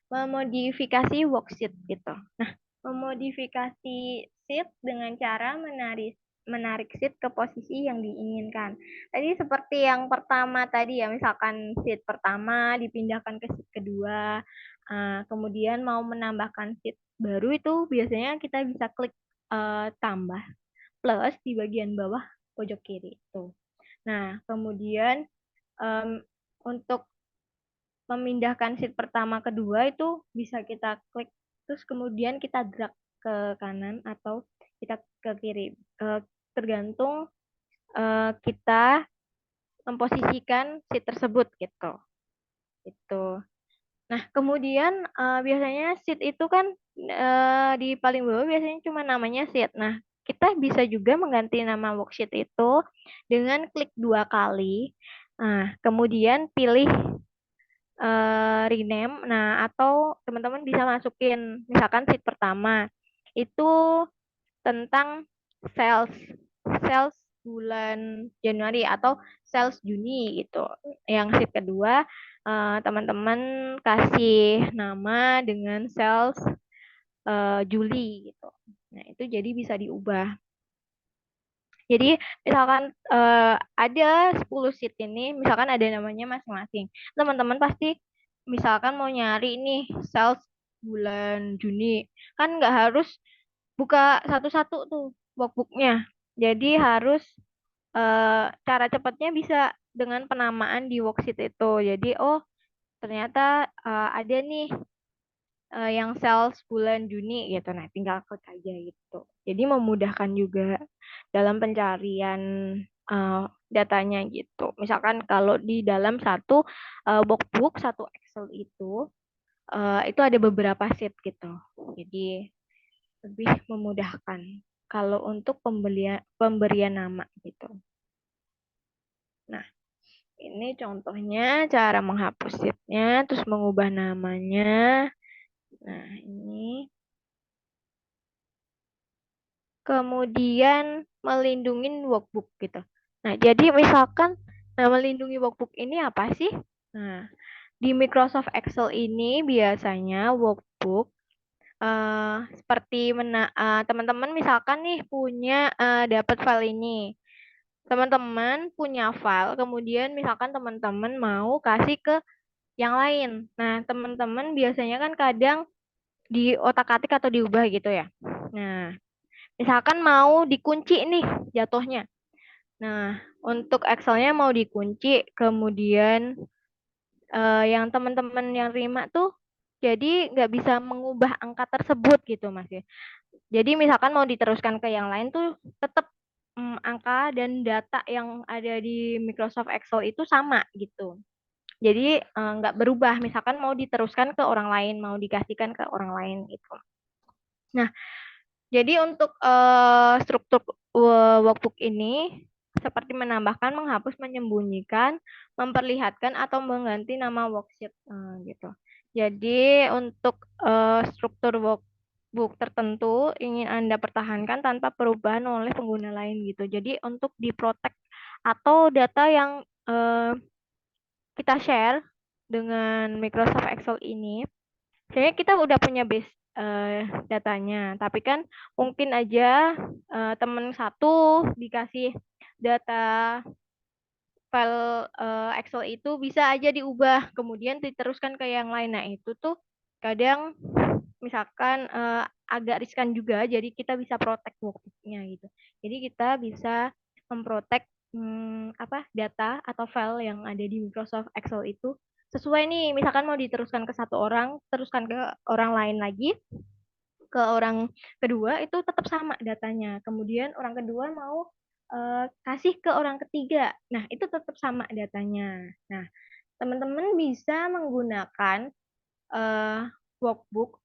memodifikasi worksheet gitu. Nah, memodifikasi sheet dengan cara menarik sheet ke posisi yang diinginkan. Tadi seperti yang pertama tadi ya, misalkan sheet pertama dipindahkan ke sheet kedua, kemudian mau menambahkan sheet baru itu biasanya kita bisa klik tambah plus di bagian bawah pojok kiri itu. Nah, kemudian untuk memindahkan sheet pertama kedua itu bisa kita klik terus kemudian kita drag ke kanan atau kita ke kiri, tergantung kita memposisikan sheet tersebut gitu. Itu. Nah, kemudian biasanya sheet itu kan di paling bawah biasanya cuma namanya sheet. Nah, kita bisa juga mengganti nama worksheet itu dengan klik 2 kali. Nah, kemudian pilih rename. Nah, atau teman-teman bisa masukin misalkan sheet pertama itu tentang sales sales bulan Januari atau sales Juni gitu. Yang sheet kedua teman-teman kasih nama dengan sales Juli gitu. Nah, itu jadi bisa diubah. Jadi misalkan ada 10 sheet ini, misalkan ada namanya masing-masing. Teman-teman pasti misalkan mau nyari nih sales bulan Juni. Kan nggak harus buka satu-satu tuh workbooknya. Jadi harus cara cepatnya bisa dengan penamaan di worksheet itu. Jadi ternyata ada nih yang sales bulan Juni gitu. Nah, tinggal klik aja gitu. Jadi memudahkan juga dalam pencarian datanya gitu. Misalkan kalau di dalam satu workbook, satu Excel itu ada beberapa sheet gitu. Jadi lebih memudahkan kalau untuk pemberian nama gitu. Nah, ini contohnya cara menghapus sheetnya, terus mengubah namanya. Nah, ini. Kemudian melindungi workbook gitu. Nah, jadi misalkan melindungi workbook ini apa sih? Nah, di Microsoft Excel ini biasanya workbook seperti teman-teman misalkan nih punya dapat file ini. Teman-teman punya file, kemudian misalkan teman-teman mau kasih ke yang lain. Nah, teman-teman biasanya kan kadang di otak-atik atau diubah gitu ya. Nah, misalkan mau dikunci nih jatuhnya. Nah, untuk Excel-nya mau dikunci, kemudian yang teman-teman yang terima tuh jadi nggak bisa mengubah angka tersebut gitu Mas ya. Jadi misalkan mau diteruskan ke yang lain tuh tetap angka dan data yang ada di Microsoft Excel itu sama gitu. Jadi nggak berubah. Misalkan mau diteruskan ke orang lain, mau dikasihkan ke orang lain gitu. Nah, jadi untuk struktur workbook ini seperti menambahkan, menghapus, menyembunyikan, memperlihatkan atau mengganti nama worksheet gitu. Jadi untuk struktur workbook tertentu ingin Anda pertahankan tanpa perubahan oleh pengguna lain gitu. Jadi untuk diprotek atau data yang kita share dengan Microsoft Excel ini, sebenarnya kita udah punya base datanya, tapi kan mungkin aja teman satu dikasih data file Excel itu bisa aja diubah, kemudian diteruskan ke yang lain. Nah, itu tuh kadang misalkan agak riskan juga, jadi kita bisa protect workbook-nya gitu. Jadi kita bisa memprotek data atau file yang ada di Microsoft Excel itu sesuai nih, misalkan mau diteruskan ke satu orang, teruskan ke orang lain lagi, ke orang kedua itu tetap sama datanya. Kemudian orang kedua mau kasih ke orang ketiga. Nah, itu tetap sama datanya. Nah, teman-teman bisa menggunakan eh, workbook.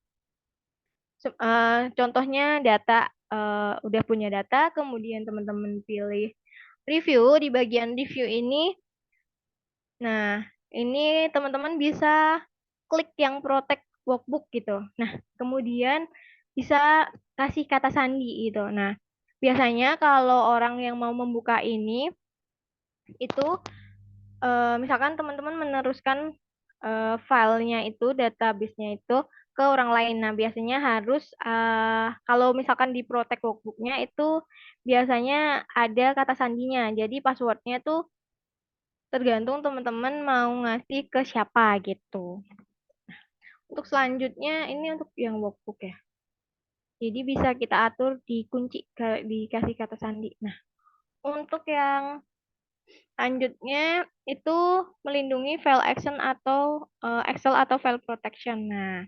Contohnya data, udah punya data, kemudian teman-teman pilih review. Di bagian review ini, nah ini teman-teman bisa klik yang protect workbook gitu. Nah, kemudian bisa kasih kata sandi gitu. Nah, biasanya kalau orang yang mau membuka ini, itu misalkan teman-teman meneruskan filenya itu, database-nya itu ke orang lain. Nah, biasanya harus kalau misalkan di protect workbook-nya itu biasanya ada kata sandinya. Jadi passwordnya tuh tergantung teman-teman mau ngasih ke siapa gitu. Untuk selanjutnya ini untuk yang workbook ya. Jadi bisa kita atur dikunci dikasih kata sandi. Nah, untuk yang selanjutnya itu melindungi file action atau Excel atau file protection. Nah,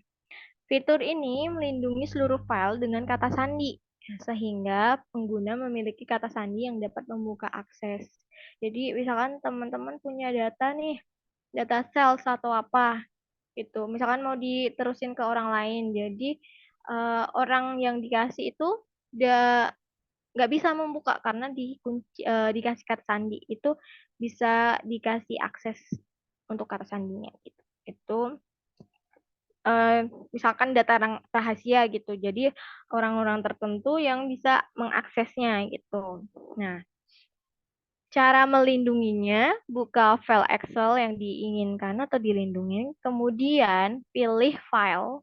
fitur ini melindungi seluruh file dengan kata sandi sehingga pengguna memiliki kata sandi yang dapat membuka akses. Jadi misalkan teman-teman punya data nih, data sales atau apa gitu. Misalkan mau diterusin ke orang lain. Jadi orang yang dikasih itu udah nggak bisa membuka karena dikasih kata sandi itu bisa dikasih akses untuk kata sandinya gitu. Itu misalkan data rahasia gitu. Jadi orang-orang tertentu yang bisa mengaksesnya gitu. Nah, cara melindunginya, buka file Excel yang diinginkan atau dilindungi, kemudian pilih file.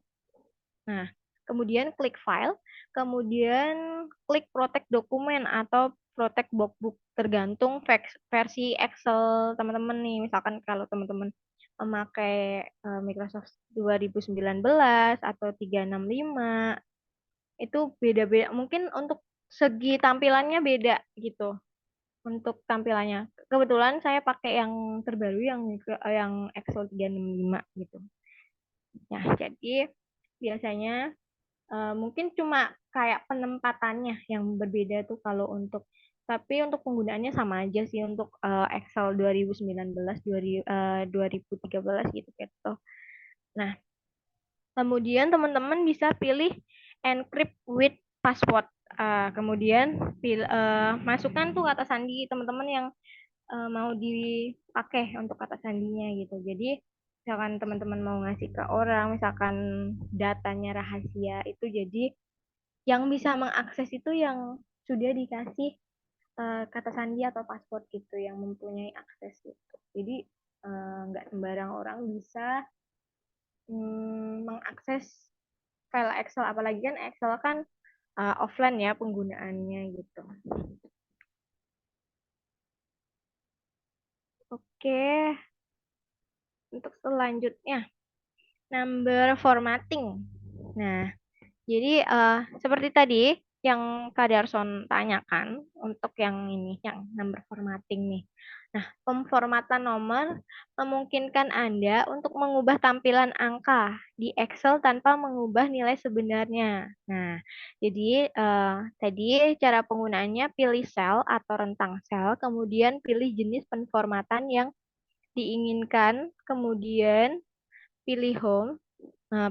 Nah, kemudian klik file, kemudian klik protect dokumen atau protect workbook, tergantung versi Excel teman-teman nih. Misalkan kalau teman-teman memakai Microsoft 2019 atau 365, itu beda-beda. Mungkin untuk segi tampilannya beda gitu. Untuk tampilannya. Kebetulan saya pakai yang terbaru yang Excel 365 gitu. Nah, jadi biasanya mungkin cuma kayak penempatannya yang berbeda tuh kalau untuk, tapi untuk penggunaannya sama aja sih untuk Excel 2019 2013 gitu. Nah, kemudian teman-teman bisa pilih encrypt with password. Kemudian masukkan tuh kata sandi teman-teman yang mau dipakai untuk kata sandinya gitu. Jadi misalkan teman-teman mau ngasih ke orang, misalkan datanya rahasia itu, jadi yang bisa mengakses itu yang sudah dikasih kata sandi atau password gitu, yang mempunyai akses gitu. Jadi nggak sembarang orang bisa mengakses file Excel, apalagi kan Excel kan offline ya penggunaannya gitu. Oke, untuk selanjutnya number formatting. Nah, jadi seperti tadi yang Kak Darson tanyakan untuk yang ini, yang number formatting nih. Nah, pemformatan nomor memungkinkan Anda untuk mengubah tampilan angka di Excel tanpa mengubah nilai sebenarnya. Nah, jadi tadi cara penggunaannya pilih sel atau rentang sel, kemudian pilih jenis penformatan yang diinginkan, kemudian pilih home,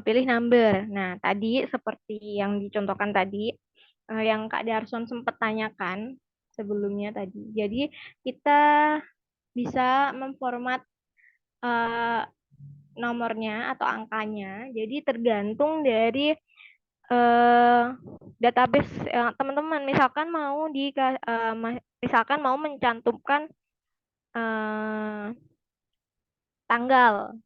pilih number. Nah, tadi seperti yang dicontohkan tadi, yang Kak Darson sempat tanyakan sebelumnya tadi. Jadi kita bisa memformat eh, nomornya atau angkanya. Jadi tergantung dari eh, database teman-teman. Misalkan mau misalkan mau mencantumkan eh, tanggal,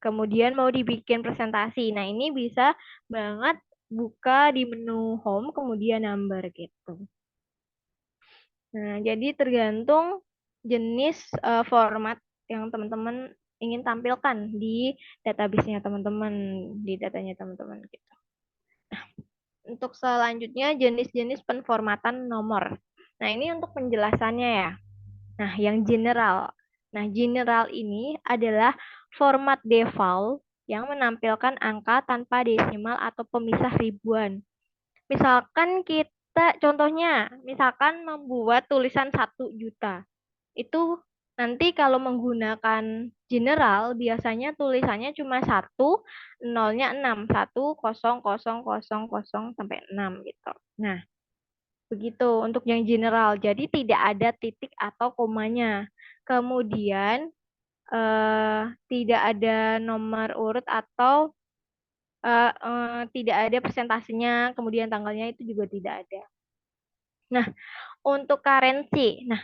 kemudian mau dibikin presentasi. Nah, ini bisa banget buka di menu home, kemudian number gitu. Nah, jadi tergantung jenis format yang teman-teman ingin tampilkan di database-nya teman-teman, di datanya teman-teman gitu. Nah, untuk selanjutnya jenis-jenis penformatan nomor. Nah, ini untuk penjelasannya ya. Nah, yang general. Nah, general ini adalah format default yang menampilkan angka tanpa desimal atau pemisah ribuan. Misalkan contohnya, misalkan membuat tulisan 1 juta. Itu nanti kalau menggunakan general, biasanya tulisannya cuma 1, nolnya 6, 1, 0, 0, 0, 0, sampai 6 gitu. Nah, begitu untuk yang general. Jadi tidak ada titik atau komanya. Kemudian tidak ada nomor urut atau tidak ada persentasenya, kemudian tanggalnya itu juga tidak ada. Nah, untuk currency. Nah,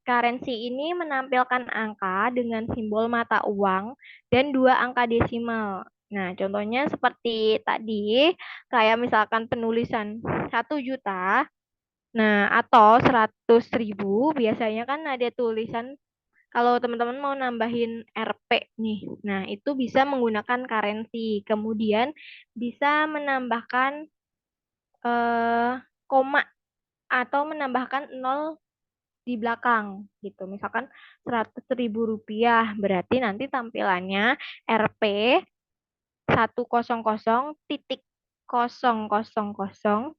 currency ini menampilkan angka dengan simbol mata uang dan 2 angka desimal. Nah, contohnya seperti tadi, kayak misalkan penulisan 1 juta. Nah, atau 100.000, biasanya kan ada tulisan kalau teman-teman mau nambahin RP nih. Nah, itu bisa menggunakan currency. Kemudian bisa menambahkan koma atau menambahkan nol di belakang gitu. Misalkan 100.000 rupiah, berarti nanti tampilannya RP 100.000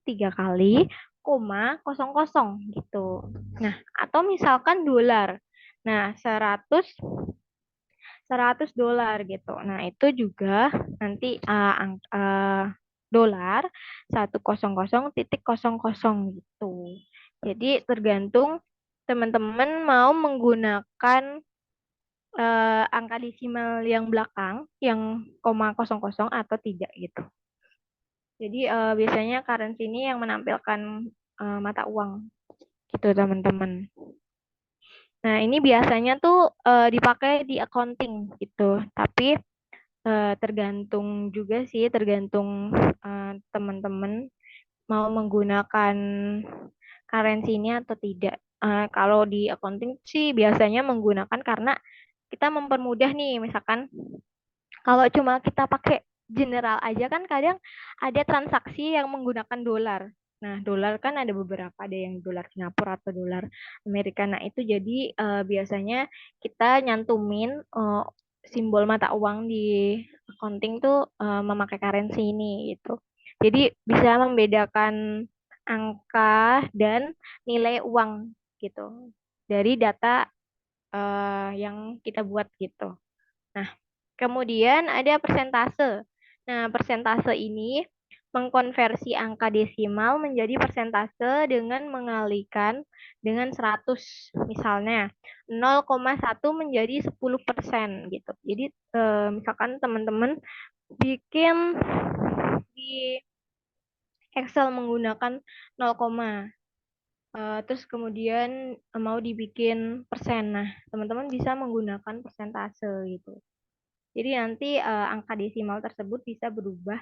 3 kali, koma 00 gitu. Nah, atau misalkan dolar. Nah, 100 dolar gitu. Nah, itu juga nanti dolar 100.00 gitu. Jadi tergantung teman-teman mau menggunakan angka desimal yang belakang, yang koma 00 atau tidak gitu. Jadi biasanya currency ini yang menampilkan mata uang gitu teman-teman. Nah, ini biasanya tuh dipakai di accounting gitu. Tapi tergantung juga sih, tergantung teman-teman mau menggunakan currency ini atau tidak. Kalau di accounting sih biasanya menggunakan karena kita mempermudah nih, misalkan kalau cuma kita pakai general aja kan kadang ada transaksi yang menggunakan dolar. Nah, dolar kan ada beberapa, ada yang dolar Singapura atau dolar Amerika. Nah, itu jadi biasanya kita nyantumin simbol mata uang di accounting tuh memakai currency ini gitu. Jadi bisa membedakan angka dan nilai uang gitu dari data yang kita buat gitu. Nah, kemudian ada persentase. Nah, persentase ini mengkonversi angka desimal menjadi persentase dengan mengalikan dengan 100. Misalnya 0,1 menjadi 10% gitu. Jadi misalkan teman-teman bikin di Excel menggunakan 0, terus kemudian mau dibikin persen. Nah, teman-teman bisa menggunakan persentase gitu. Jadi nanti angka desimal tersebut bisa berubah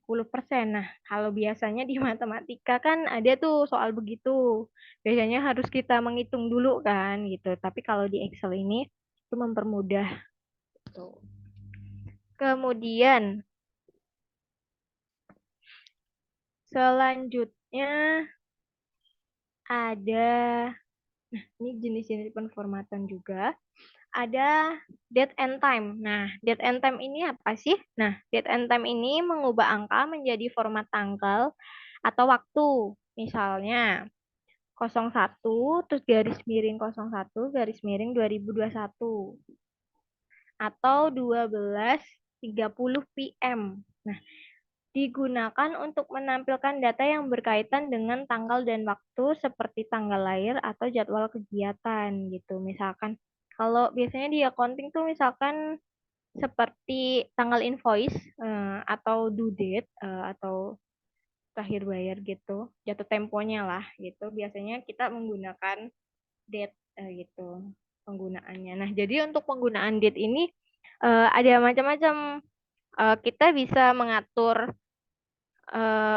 10%. Nah, kalau biasanya di matematika kan ada tuh soal begitu. Biasanya harus kita menghitung dulu kan gitu. Tapi kalau di Excel ini itu mempermudah tuh. Kemudian selanjutnya ada, nah ini jenis-jenis penformatan juga. Ada date and time. Nah, date and time ini apa sih? Nah, date and time ini mengubah angka menjadi format tanggal atau waktu. Misalnya 01 terus garis miring 01 garis miring 2021 atau 12.30 PM. Nah, digunakan untuk menampilkan data yang berkaitan dengan tanggal dan waktu seperti tanggal lahir atau jadwal kegiatan gitu. Misalkan kalau biasanya di accounting tuh misalkan seperti tanggal invoice atau due date atau terakhir bayar gitu, jatuh temponya lah gitu. Biasanya kita menggunakan date gitu penggunaannya. Nah, jadi untuk penggunaan date ini ada macam-macam. Kita bisa mengatur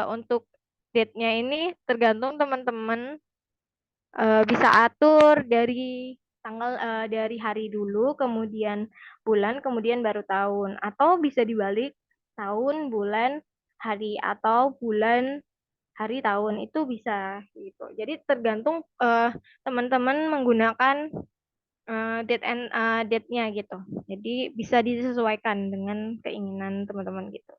untuk date-nya ini tergantung teman-teman bisa atur dari tanggal dari hari dulu, kemudian bulan, kemudian baru tahun, atau bisa dibalik tahun, bulan, hari atau bulan, hari, tahun itu bisa gitu. Jadi tergantung teman-teman menggunakan date-nya gitu. Jadi bisa disesuaikan dengan keinginan teman-teman gitu.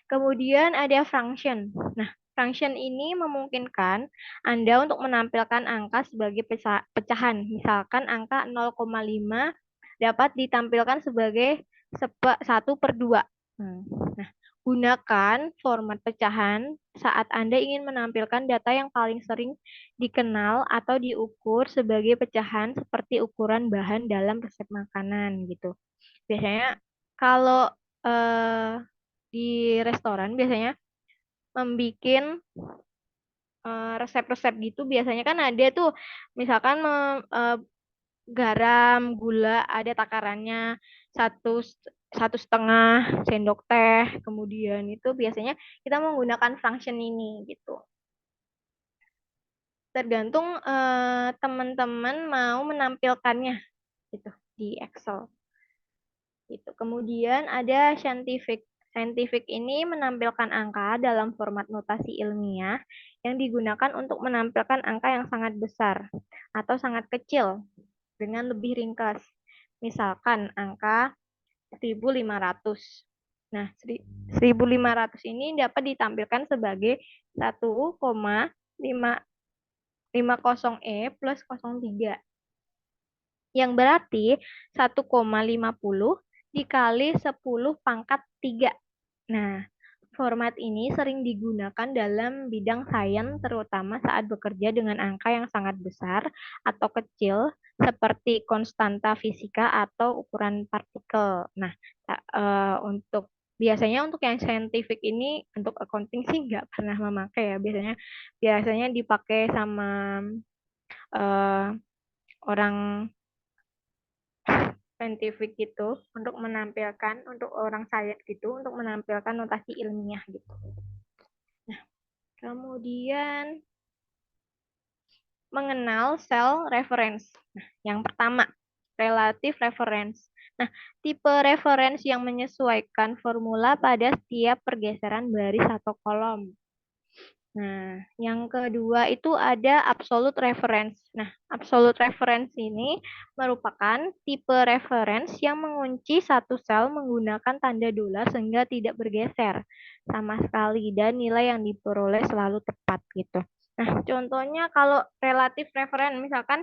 Kemudian ada function. Nah, function ini memungkinkan Anda untuk menampilkan angka sebagai pecahan. Misalkan angka 0,5 dapat ditampilkan sebagai 1/2. Nah, gunakan format pecahan saat Anda ingin menampilkan data yang paling sering dikenal atau diukur sebagai pecahan seperti ukuran bahan dalam resep makanan gitu. Biasanya kalau eh, di restoran biasanya membikin resep-resep gitu biasanya kan ada tuh misalkan garam, gula ada takarannya satu 1,5 sendok teh, kemudian itu biasanya kita menggunakan function ini gitu. Tergantung teman-teman mau menampilkannya gitu di Excel. Gitu. Kemudian ada scientific. Scientific ini menampilkan angka dalam format notasi ilmiah yang digunakan untuk menampilkan angka yang sangat besar atau sangat kecil dengan lebih ringkas. Misalkan angka 1.500. Nah, 1.500 ini dapat ditampilkan sebagai 1,550E plus 03. Yang berarti 1,50 dikali 10 pangkat 3. Nah, format ini sering digunakan dalam bidang sains terutama saat bekerja dengan angka yang sangat besar atau kecil seperti konstanta fisika atau ukuran partikel. Nah, untuk biasanya untuk yang saintifik ini untuk accounting sih nggak pernah memakai ya. Biasanya dipakai sama uh, orang scientific gitu untuk menampilkan untuk orang sains gitu untuk menampilkan notasi ilmiah gitu. Nah, kemudian mengenal cell reference. Nah, yang pertama, relative reference. Nah, tipe referensi yang menyesuaikan formula pada setiap pergeseran baris atau kolom. Nah, yang kedua itu ada absolute reference. Nah, absolute reference ini merupakan tipe reference yang mengunci satu sel menggunakan tanda dolar sehingga tidak bergeser sama sekali dan nilai yang diperoleh selalu tepat gitu. Nah, contohnya kalau relative reference misalkan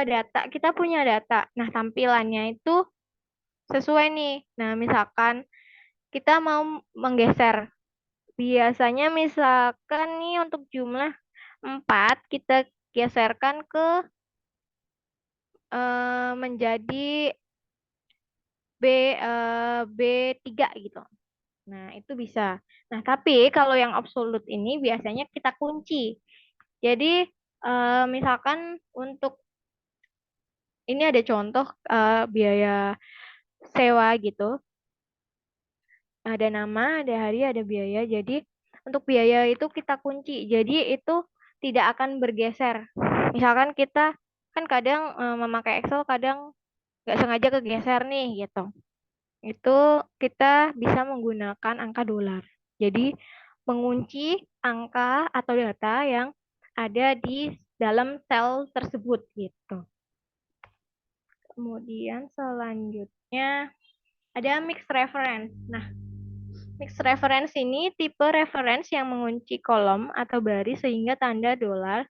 data kita punya data. Nah, tampilannya itu sesuai nih. Nah, misalkan kita mau menggeser. Biasanya misalkan nih untuk jumlah 4 kita geserkan ke menjadi B3 gitu. Nah, itu bisa. Nah, tapi kalau yang absolut ini biasanya kita kunci. Jadi misalkan untuk ini ada contoh biaya sewa gitu. Ada nama, ada hari, ada biaya. Jadi untuk biaya itu kita kunci. Jadi itu tidak akan bergeser. Misalkan kita kan kadang memakai Excel kadang nggak sengaja kegeser nih gitu. Itu kita bisa menggunakan angka dolar. Jadi mengunci angka atau data yang ada di dalam sel tersebut gitu. Kemudian selanjutnya ada mixed reference. Nah, mixed reference ini tipe reference yang mengunci kolom atau baris sehingga tanda dolar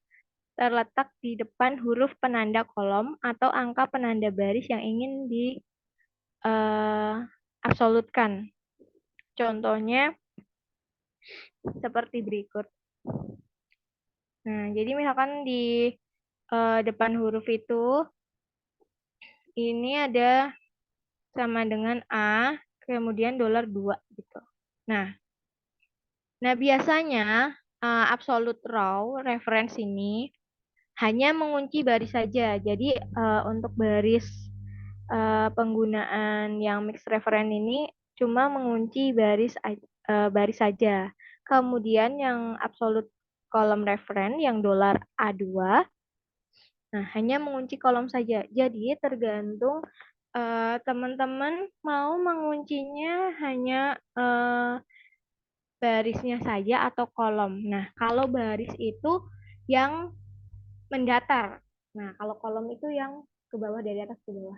terletak di depan huruf penanda kolom atau angka penanda baris yang ingin di absolutkan. Contohnya seperti berikut. Nah, jadi misalkan di depan huruf itu ini ada sama dengan A, kemudian dolar 2 gitu. Nah, biasanya absolute row reference ini hanya mengunci baris saja. Jadi untuk baris penggunaan yang mixed reference ini cuma mengunci baris saja. Kemudian yang absolute column reference yang dolar A2, nah hanya mengunci kolom saja. Jadi tergantung teman-teman mau menguncinya hanya barisnya saja atau kolom. Nah, kalau baris itu yang mendatar. Nah, kalau kolom itu yang ke bawah dari atas ke bawah.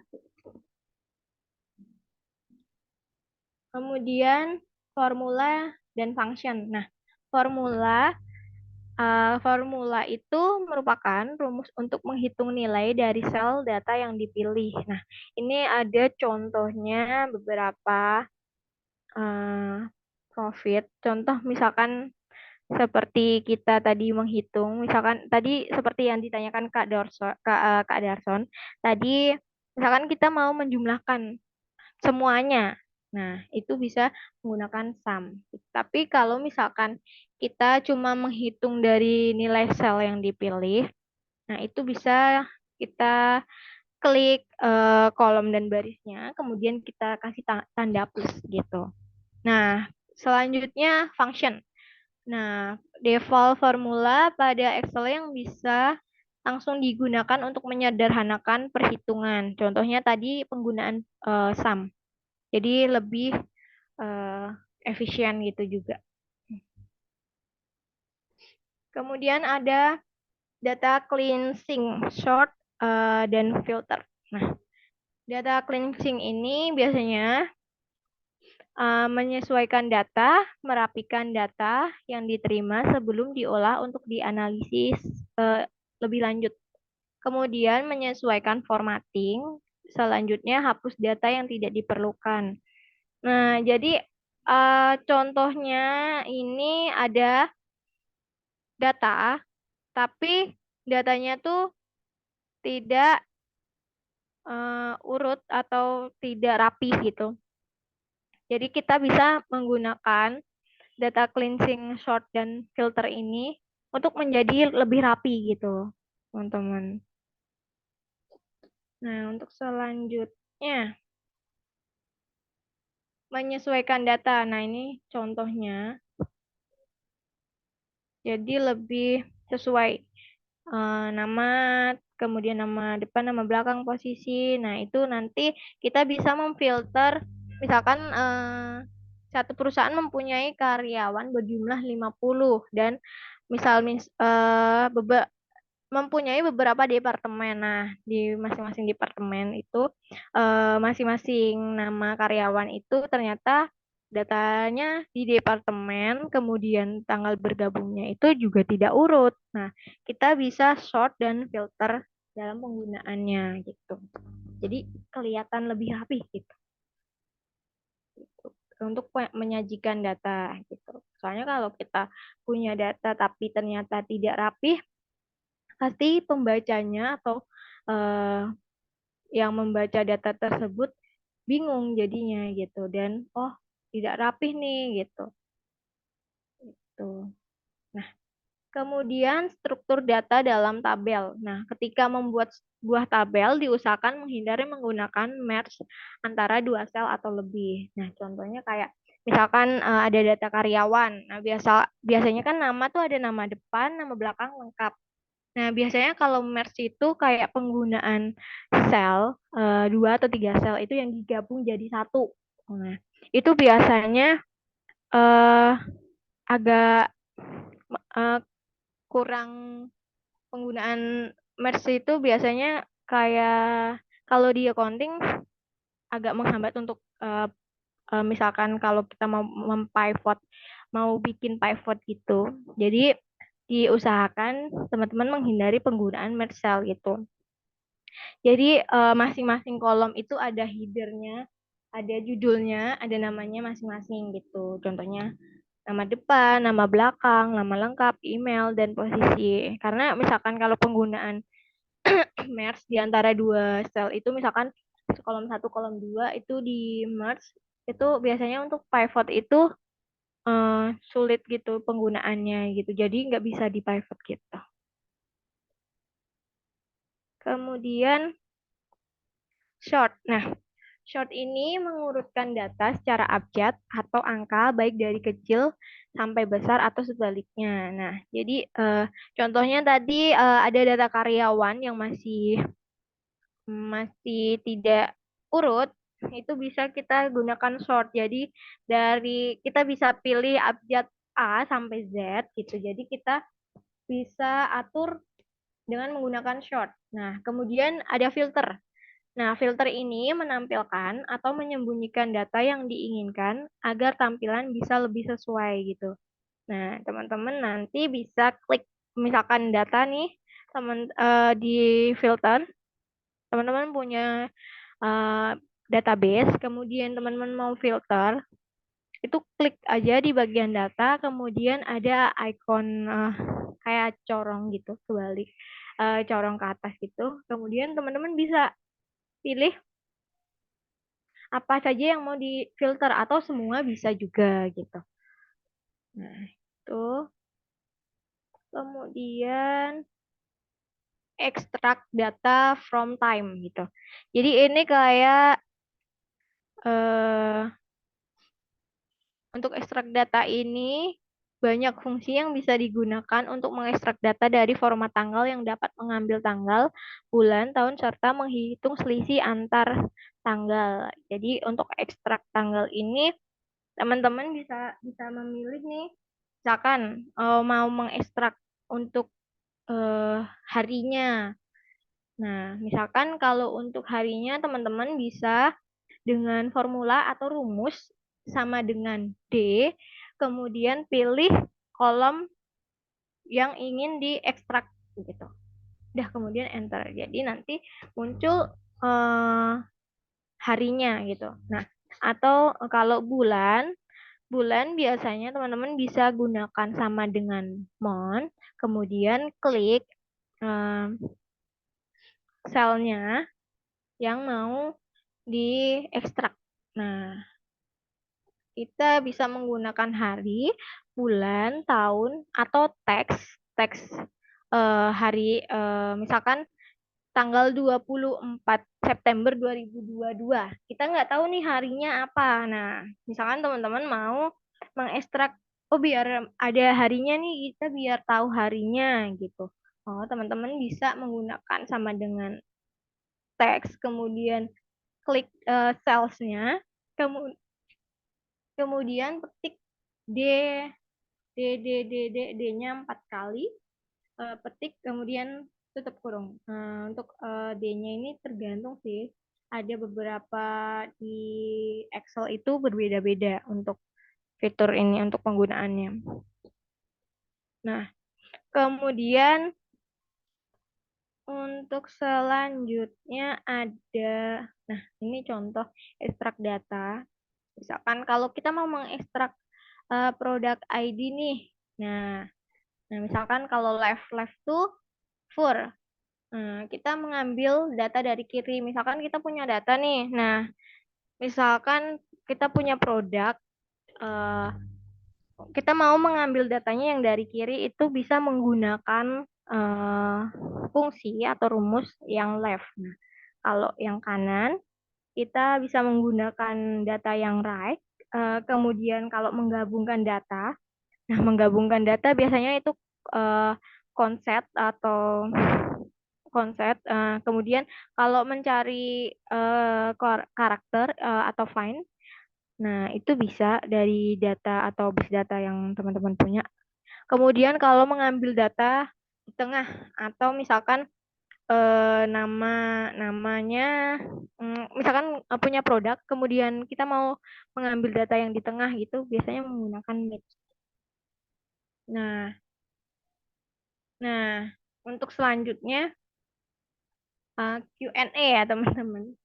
Kemudian formula dan function. Nah, formula itu merupakan rumus untuk menghitung nilai dari sel data yang dipilih. Nah, ini ada contohnya beberapa profit. Contoh misalkan seperti kita tadi menghitung, misalkan tadi seperti yang ditanyakan Kak Darson, tadi misalkan kita mau menjumlahkan semuanya. Nah, itu bisa menggunakan sum. Tapi kalau misalkan kita cuma menghitung dari nilai sel yang dipilih, nah itu bisa kita klik kolom dan barisnya, kemudian kita kasih tanda plus gitu. Nah, selanjutnya function. Nah, default formula pada Excel yang bisa langsung digunakan untuk menyederhanakan perhitungan. Contohnya tadi penggunaan sum. Jadi lebih efisien gitu juga. Kemudian ada data cleansing, sort, dan filter. Nah, data cleansing ini biasanya menyesuaikan data, merapikan data yang diterima sebelum diolah untuk dianalisis lebih lanjut. Kemudian menyesuaikan formatting, selanjutnya hapus data yang tidak diperlukan. Nah, jadi contohnya ini ada data, tapi datanya tuh tidak urut atau tidak rapi gitu. Jadi kita bisa menggunakan data cleansing, sort, dan filter ini untuk menjadi lebih rapi gitu, teman-teman. Nah, untuk selanjutnya, menyesuaikan data. Nah, ini contohnya. Jadi lebih sesuai nama, kemudian nama depan, nama belakang, posisi. Nah, itu nanti kita bisa memfilter, misalkan satu perusahaan mempunyai karyawan berjumlah 50 dan mempunyai beberapa departemen. Nah, di masing-masing departemen itu masing-masing nama karyawan itu ternyata datanya di departemen, kemudian tanggal bergabungnya itu juga tidak urut. Nah, kita bisa sort dan filter dalam penggunaannya gitu. Jadi kelihatan lebih rapi gitu. Untuk menyajikan data gitu. Soalnya kalau kita punya data tapi ternyata tidak rapi, pasti pembacanya atau yang membaca data tersebut bingung jadinya gitu dan tidak rapih nih gitu. Nah, kemudian struktur data dalam tabel. Nah, ketika membuat sebuah tabel diusahakan menghindari menggunakan merge antara dua sel atau lebih. Nah, contohnya kayak Misalkan ada data karyawan. Nah, biasanya kan nama tuh ada nama depan, nama belakang lengkap. Nah, biasanya kalau merge itu kayak penggunaan sel, 2 atau 3 sel itu yang digabung jadi satu. Nah, itu biasanya eh, agak eh, kurang penggunaan merge itu biasanya kayak kalau di accounting agak menghambat untuk misalkan kalau kita mau mempivot, mau bikin pivot gitu. Jadi diusahakan teman-teman menghindari penggunaan merge cell gitu. Jadi masing-masing kolom itu ada headernya, ada judulnya, ada namanya masing-masing gitu. Contohnya nama depan, nama belakang, nama lengkap, email, dan posisi. Karena misalkan kalau penggunaan merge di antara 2 sel itu misalkan kolom 1, kolom 2 itu di merge, itu biasanya untuk pivot itu sulit gitu penggunaannya gitu. Jadi nggak bisa di pivot gitu. Kemudian short. Nah, short ini mengurutkan data secara abjad atau angka baik dari kecil sampai besar atau sebaliknya. Nah, jadi contohnya tadi ada data karyawan yang masih tidak urut, itu bisa kita gunakan short. Jadi dari kita bisa pilih abjad A sampai Z gitu. Jadi kita bisa atur dengan menggunakan short. Nah, kemudian ada filter. Nah, filter ini menampilkan atau menyembunyikan data yang diinginkan agar tampilan bisa lebih sesuai gitu. Nah, teman-teman nanti bisa klik misalkan data nih di filter. Teman-teman punya eh, database, kemudian teman-teman mau filter, itu klik aja di bagian data, kemudian ada icon kayak corong gitu, kebalik, corong ke atas gitu. Kemudian teman-teman bisa pilih apa saja yang mau difilter atau semua bisa juga gitu. Nah, itu. Kemudian extract data from time gitu. Jadi ini kayak eh, untuk ekstrak data ini banyak fungsi yang bisa digunakan untuk mengekstrak data dari format tanggal yang dapat mengambil tanggal, bulan, tahun, serta menghitung selisih antar tanggal. Jadi untuk ekstrak tanggal ini teman-teman bisa bisa memilih nih, misalkan mau mengekstrak untuk harinya. Nah, misalkan kalau untuk harinya teman-teman bisa dengan formula atau rumus sama dengan D, kemudian pilih kolom yang ingin diekstrak gitu. Udah kemudian enter. Jadi nanti muncul harinya gitu. Nah, atau kalau bulan, bulan biasanya teman-teman bisa gunakan sama dengan mount, kemudian klik eh, selnya yang mau diekstrak. Nah, kita bisa menggunakan hari, bulan, tahun, atau teks hari, misalkan tanggal 24 September 2022. Kita nggak tahu nih harinya apa. Nah, misalkan teman-teman mau mengekstrak, oh biar ada harinya nih, kita biar tahu harinya gitu. Oh, teman-teman bisa menggunakan sama dengan teks, kemudian klik cellsnya, kemu- kemudian petik D, D-nya 4 kali, petik, kemudian tutup kurung. Untuk D-nya ini tergantung sih. Ada beberapa di Excel itu berbeda-beda untuk fitur ini, untuk penggunaannya. Nah, kemudian untuk selanjutnya ada, nah ini contoh ekstrak data. Misalkan kalau kita mau mengekstrak produk ID nih. Nah, misalkan kalau left tuh fur. Nah, kita mengambil data dari kiri. Misalkan kita punya data nih. Nah, misalkan kita punya produk, eh, kita mau mengambil datanya yang dari kiri itu bisa menggunakan fungsi atau rumus yang left. Nah, kalau yang kanan kita bisa menggunakan data yang right kemudian kalau menggabungkan data, nah menggabungkan data biasanya itu konsep atau kemudian kalau mencari karakter atau find, nah itu bisa dari data atau base data yang teman-teman punya. Kemudian kalau mengambil data di tengah atau misalkan namanya misalkan punya produk, kemudian kita mau mengambil data yang di tengah gitu, biasanya menggunakan match. Nah, untuk selanjutnya Q&A ya teman-teman.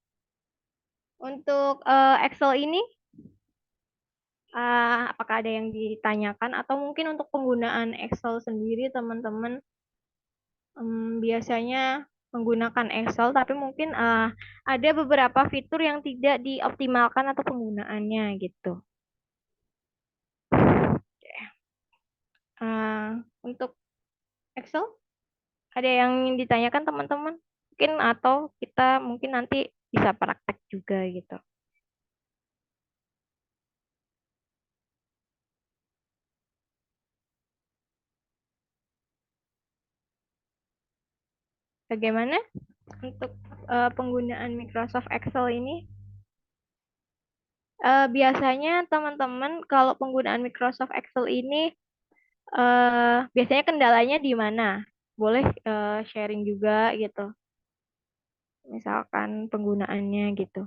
Untuk Excel ini, apakah ada yang ditanyakan atau mungkin untuk penggunaan Excel sendiri teman-teman biasanya menggunakan Excel, tapi mungkin ada beberapa fitur yang tidak dioptimalkan atau penggunaannya gitu. Untuk Excel, ada yang ditanyakan teman-teman? Mungkin atau kita mungkin nanti bisa praktek juga gitu. Bagaimana untuk penggunaan Microsoft Excel ini? Biasanya teman-teman kalau penggunaan Microsoft Excel ini biasanya kendalanya di mana? Boleh sharing juga gitu. Misalkan penggunaannya gitu.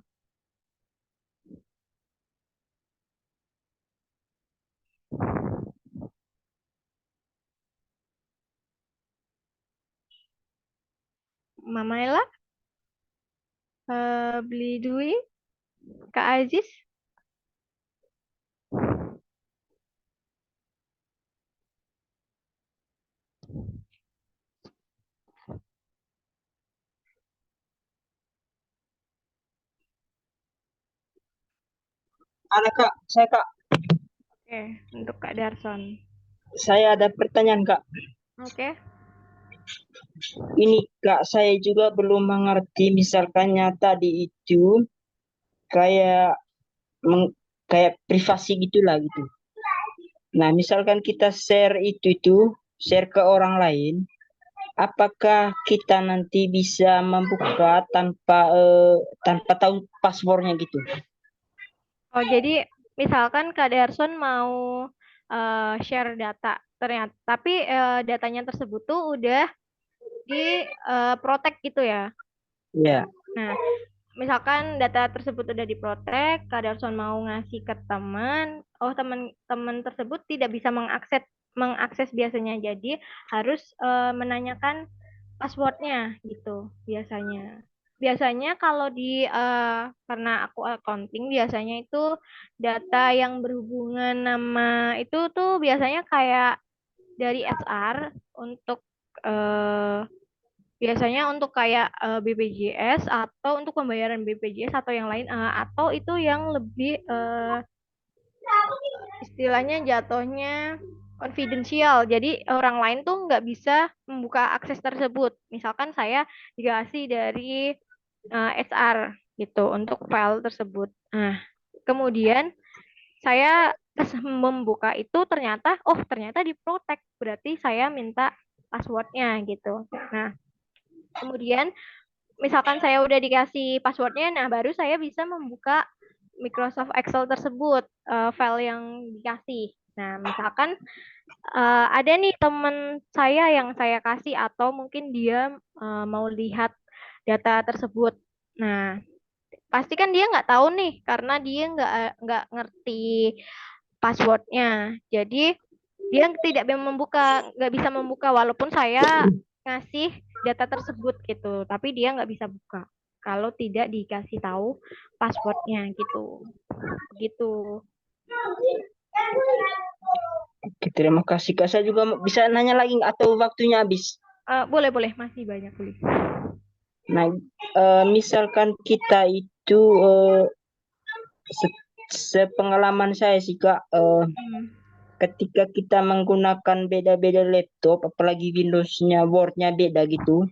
Mama Ella, Beli Dwi, Kak Aziz. Ada Kak, saya Kak. Oke, untuk Kak Darson. Saya ada pertanyaan Kak. Oke. Ini Kak, saya juga belum mengerti misalkannya tadi itu kayak kayak privasi gitulah gitu. Nah, misalkan kita share share ke orang lain, apakah kita nanti bisa membuka tanpa tahu passwordnya gitu? Oh, jadi misalkan Kak Darson mau share data, ternyata tapi datanya tersebut tuh udah di protect gitu ya. Ya, Nah, misalkan data tersebut udah diprotek, Kak Darson mau ngasih ke teman, oh teman-teman tersebut tidak bisa mengakses biasanya, jadi harus menanyakan passwordnya gitu biasanya. Biasanya kalau karena aku accounting, biasanya itu data yang berhubungan nama itu tuh biasanya kayak dari HR untuk eh, biasanya untuk kayak BPJS atau untuk pembayaran BPJS atau yang lain atau itu yang lebih istilahnya jatuhnya confidential. Jadi orang lain tuh nggak bisa membuka akses tersebut. Misalkan saya dikasih dari HR gitu untuk file tersebut. Nah, kemudian saya membuka itu ternyata diprotek. Berarti saya minta passwordnya gitu. Nah, kemudian misalkan saya udah dikasih passwordnya, nah baru saya bisa membuka Microsoft Excel tersebut, file yang dikasih. Nah, misalkan ada nih teman saya yang saya kasih atau mungkin dia mau lihat data tersebut. Nah, pasti kan dia nggak tahu nih karena dia nggak ngerti passwordnya. Jadi dia nggak bisa membuka walaupun saya ngasih data tersebut gitu, tapi dia nggak bisa buka kalau tidak dikasih tahu passwordnya gitu. Begitu. oke, terima kasih Kak. Saya juga bisa nanya lagi nggak atau waktunya habis? Boleh, masih banyak boleh. Nah, misalkan kita itu sepengalaman saya sih Kak, ketika kita menggunakan beda-beda laptop, apalagi Windows-nya, Word-nya beda gitu,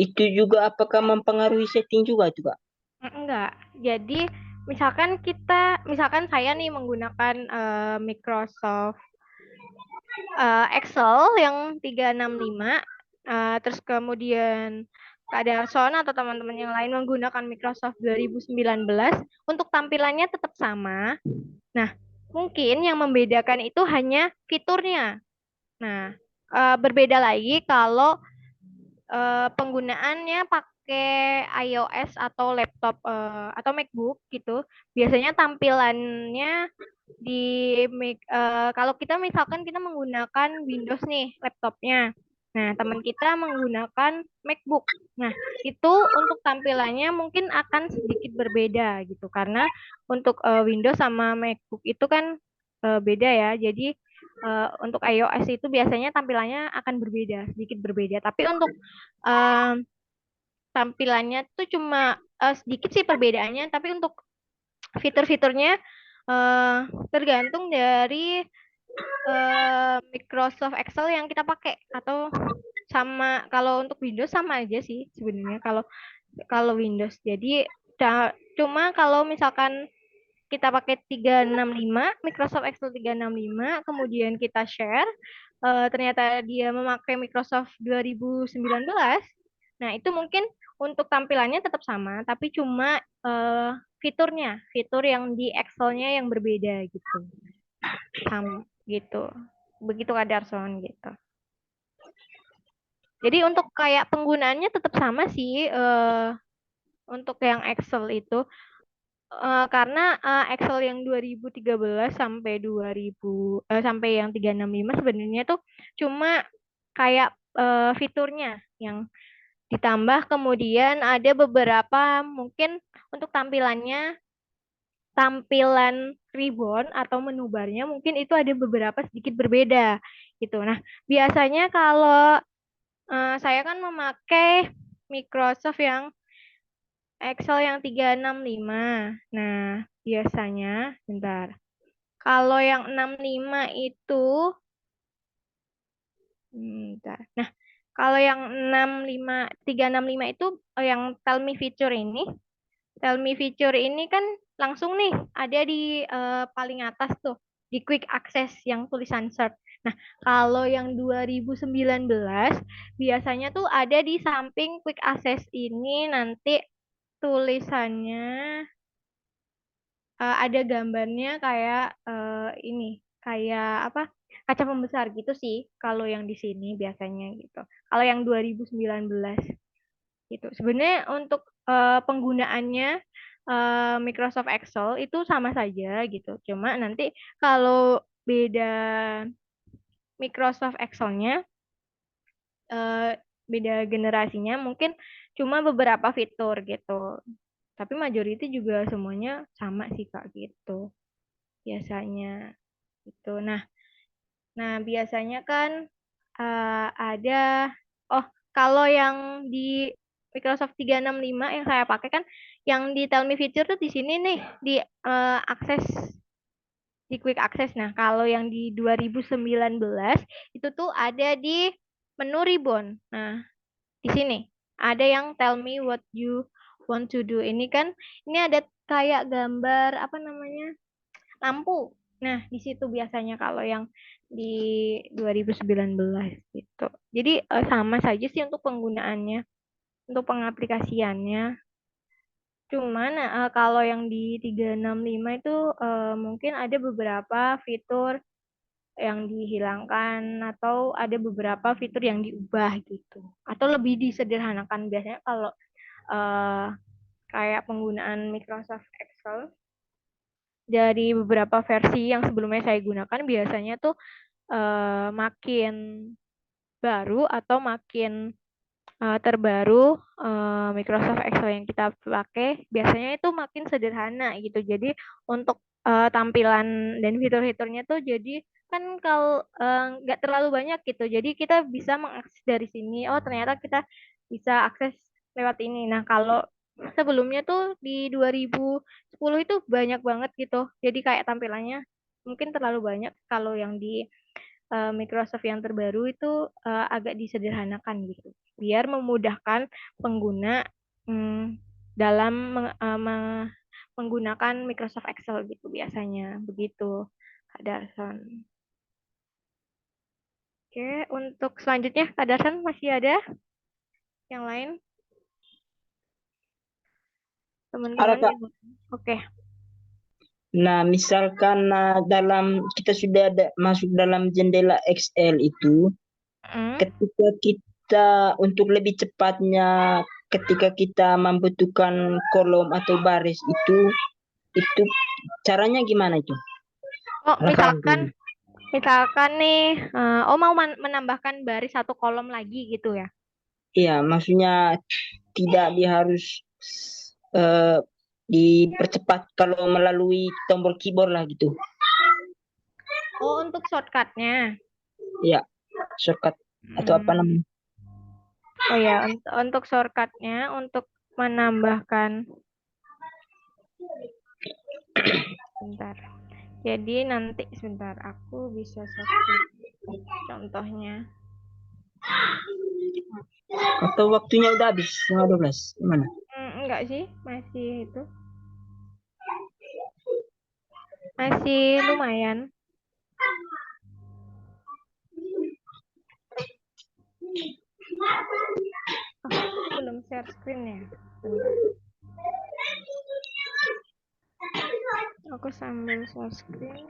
itu juga apakah mempengaruhi setting juga tuh Kak? Enggak. Jadi misalkan saya nih menggunakan Microsoft Excel yang 365, terus kemudian Kak Darson atau teman-teman yang lain menggunakan Microsoft 2019, untuk tampilannya tetap sama. Nah, mungkin yang membedakan itu hanya fiturnya. Nah, berbeda lagi kalau penggunaannya pakai iOS atau laptop atau MacBook gitu. Biasanya tampilannya di kalau kita misalkan kita menggunakan Windows nih laptopnya. Nah, teman kita menggunakan MacBook. Nah, itu untuk tampilannya mungkin akan sedikit berbeda gitu karena untuk Windows sama MacBook itu kan beda ya. Jadi untuk iOS itu biasanya tampilannya akan berbeda, sedikit berbeda. Tapi untuk eh, tampilannya tuh cuma sedikit sih perbedaannya, tapi untuk fitur-fiturnya eh, tergantung dari Microsoft Excel yang kita pakai atau sama kalau untuk Windows sama aja sih sebenarnya kalau kalau Windows. Jadi cuma kalau misalkan kita pakai 365, Microsoft Excel 365, kemudian kita share, ternyata dia memakai Microsoft 2019, nah itu mungkin untuk tampilannya tetap sama, tapi cuma fitur yang di Excel-nya yang berbeda gitu. Sama gitu. Begitu Kak Darson gitu. Jadi untuk kayak penggunaannya tetap sama sih untuk yang Excel itu. Karena Excel yang 2013 sampai sampai yang 365 sebenarnya tuh cuma kayak fiturnya yang ditambah, kemudian ada beberapa mungkin untuk tampilan ribbon atau menu barnya mungkin itu ada beberapa sedikit berbeda gitu. Nah, biasanya kalau saya kan memakai Microsoft yang Excel yang 365. Nah, biasanya, bentar. Kalau yang 65 itu, bentar. Nah, kalau yang 365 itu yang Tell Me feature ini, Tell Me feature ini kan langsung nih ada di paling atas tuh, di Quick Access yang tulisan search. Nah, kalau yang 2019 biasanya tuh ada di samping Quick Access ini nanti tulisannya ada gambarnya kayak ini, kayak apa? Kaca pembesar gitu sih kalau yang di sini biasanya gitu. Kalau yang 2019 gitu. Sebenarnya untuk penggunaannya Microsoft Excel itu sama saja gitu. Cuma nanti kalau beda Microsoft Excel-nya beda generasinya mungkin cuma beberapa fitur gitu. Tapi majority juga semuanya sama sih Kak gitu biasanya gitu. Nah, biasanya kan ada oh kalau yang di Microsoft 365 yang saya pakai kan yang di Tell Me feature tuh di sini nih di akses di Quick Access. Nah, kalau yang di 2019 itu tuh ada di menu ribbon. Nah, di sini ada yang Tell Me what you want to do. Ini kan ini ada kayak gambar apa namanya? Lampu. Nah, di situ biasanya kalau yang di 2019 gitu. Jadi sama saja sih untuk penggunaannya, untuk pengaplikasiannya. Cuman kalau yang di 365 itu mungkin ada beberapa fitur yang dihilangkan atau ada beberapa fitur yang diubah gitu. Atau lebih disederhanakan biasanya kalau eh, kayak penggunaan Microsoft Excel dari beberapa versi yang sebelumnya saya gunakan biasanya tuh makin baru atau makin terbaru Microsoft Excel yang kita pakai biasanya itu makin sederhana gitu. Jadi untuk tampilan dan fitur-fiturnya tuh jadi kan kalau nggak terlalu banyak gitu. Jadi kita bisa mengakses dari sini. Oh ternyata kita bisa akses lewat ini. Nah kalau sebelumnya tuh di 2010 itu banyak banget gitu. Jadi kayak tampilannya mungkin terlalu banyak. Kalau yang di Microsoft yang terbaru itu agak disederhanakan gitu, biar memudahkan pengguna dalam menggunakan Microsoft Excel gitu biasanya. Begitu, Kak Darson. Oke, untuk selanjutnya Kak Darson masih ada yang lain? Ada Teman-teman Kak. yang... Oke. Nah, misalkan dalam kita sudah masuk dalam jendela Excel itu, Hmm. ketika kita untuk lebih cepatnya ketika kita membutuhkan kolom atau baris itu caranya gimana itu? Oh, Rangkaian. misalkan nih, mau menambahkan baris satu kolom lagi gitu ya? Iya, maksudnya tidak harus eh, dipercepat kalau melalui tombol keyboard lah gitu. Oh, untuk shortcutnya. Iya, shortcut atau apa Hmm. namanya? Oh ya, untuk shortcutnya, untuk menambahkan, bentar. Jadi nanti sebentar, aku bisa searching contohnya. Atau waktunya udah habis setengah 12. Gimana? Enggak sih, masih itu. Masih lumayan. Oh, belum share screen ya. Bentar. Aku sambil share screen.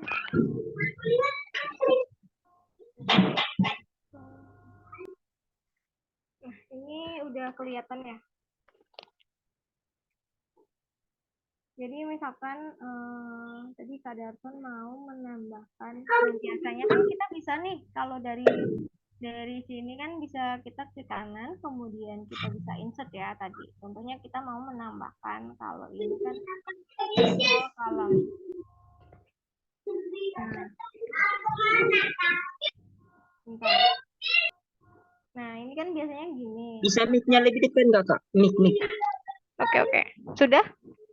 Nah, ini udah kelihatan ya. Jadi misalkan tadi Kak Darson mau menambahkan, nah biasanya kan kita bisa nih kalau dari sini kan bisa kita ke kanan, kemudian kita bisa insert ya tadi. Contohnya kita mau menambahkan kalau ini kan Excel column. Nah, bentar. Nah, ini kan biasanya gini. Bisa mic-nya lebih dekat nggak Kak? Mic. Oke. Sudah?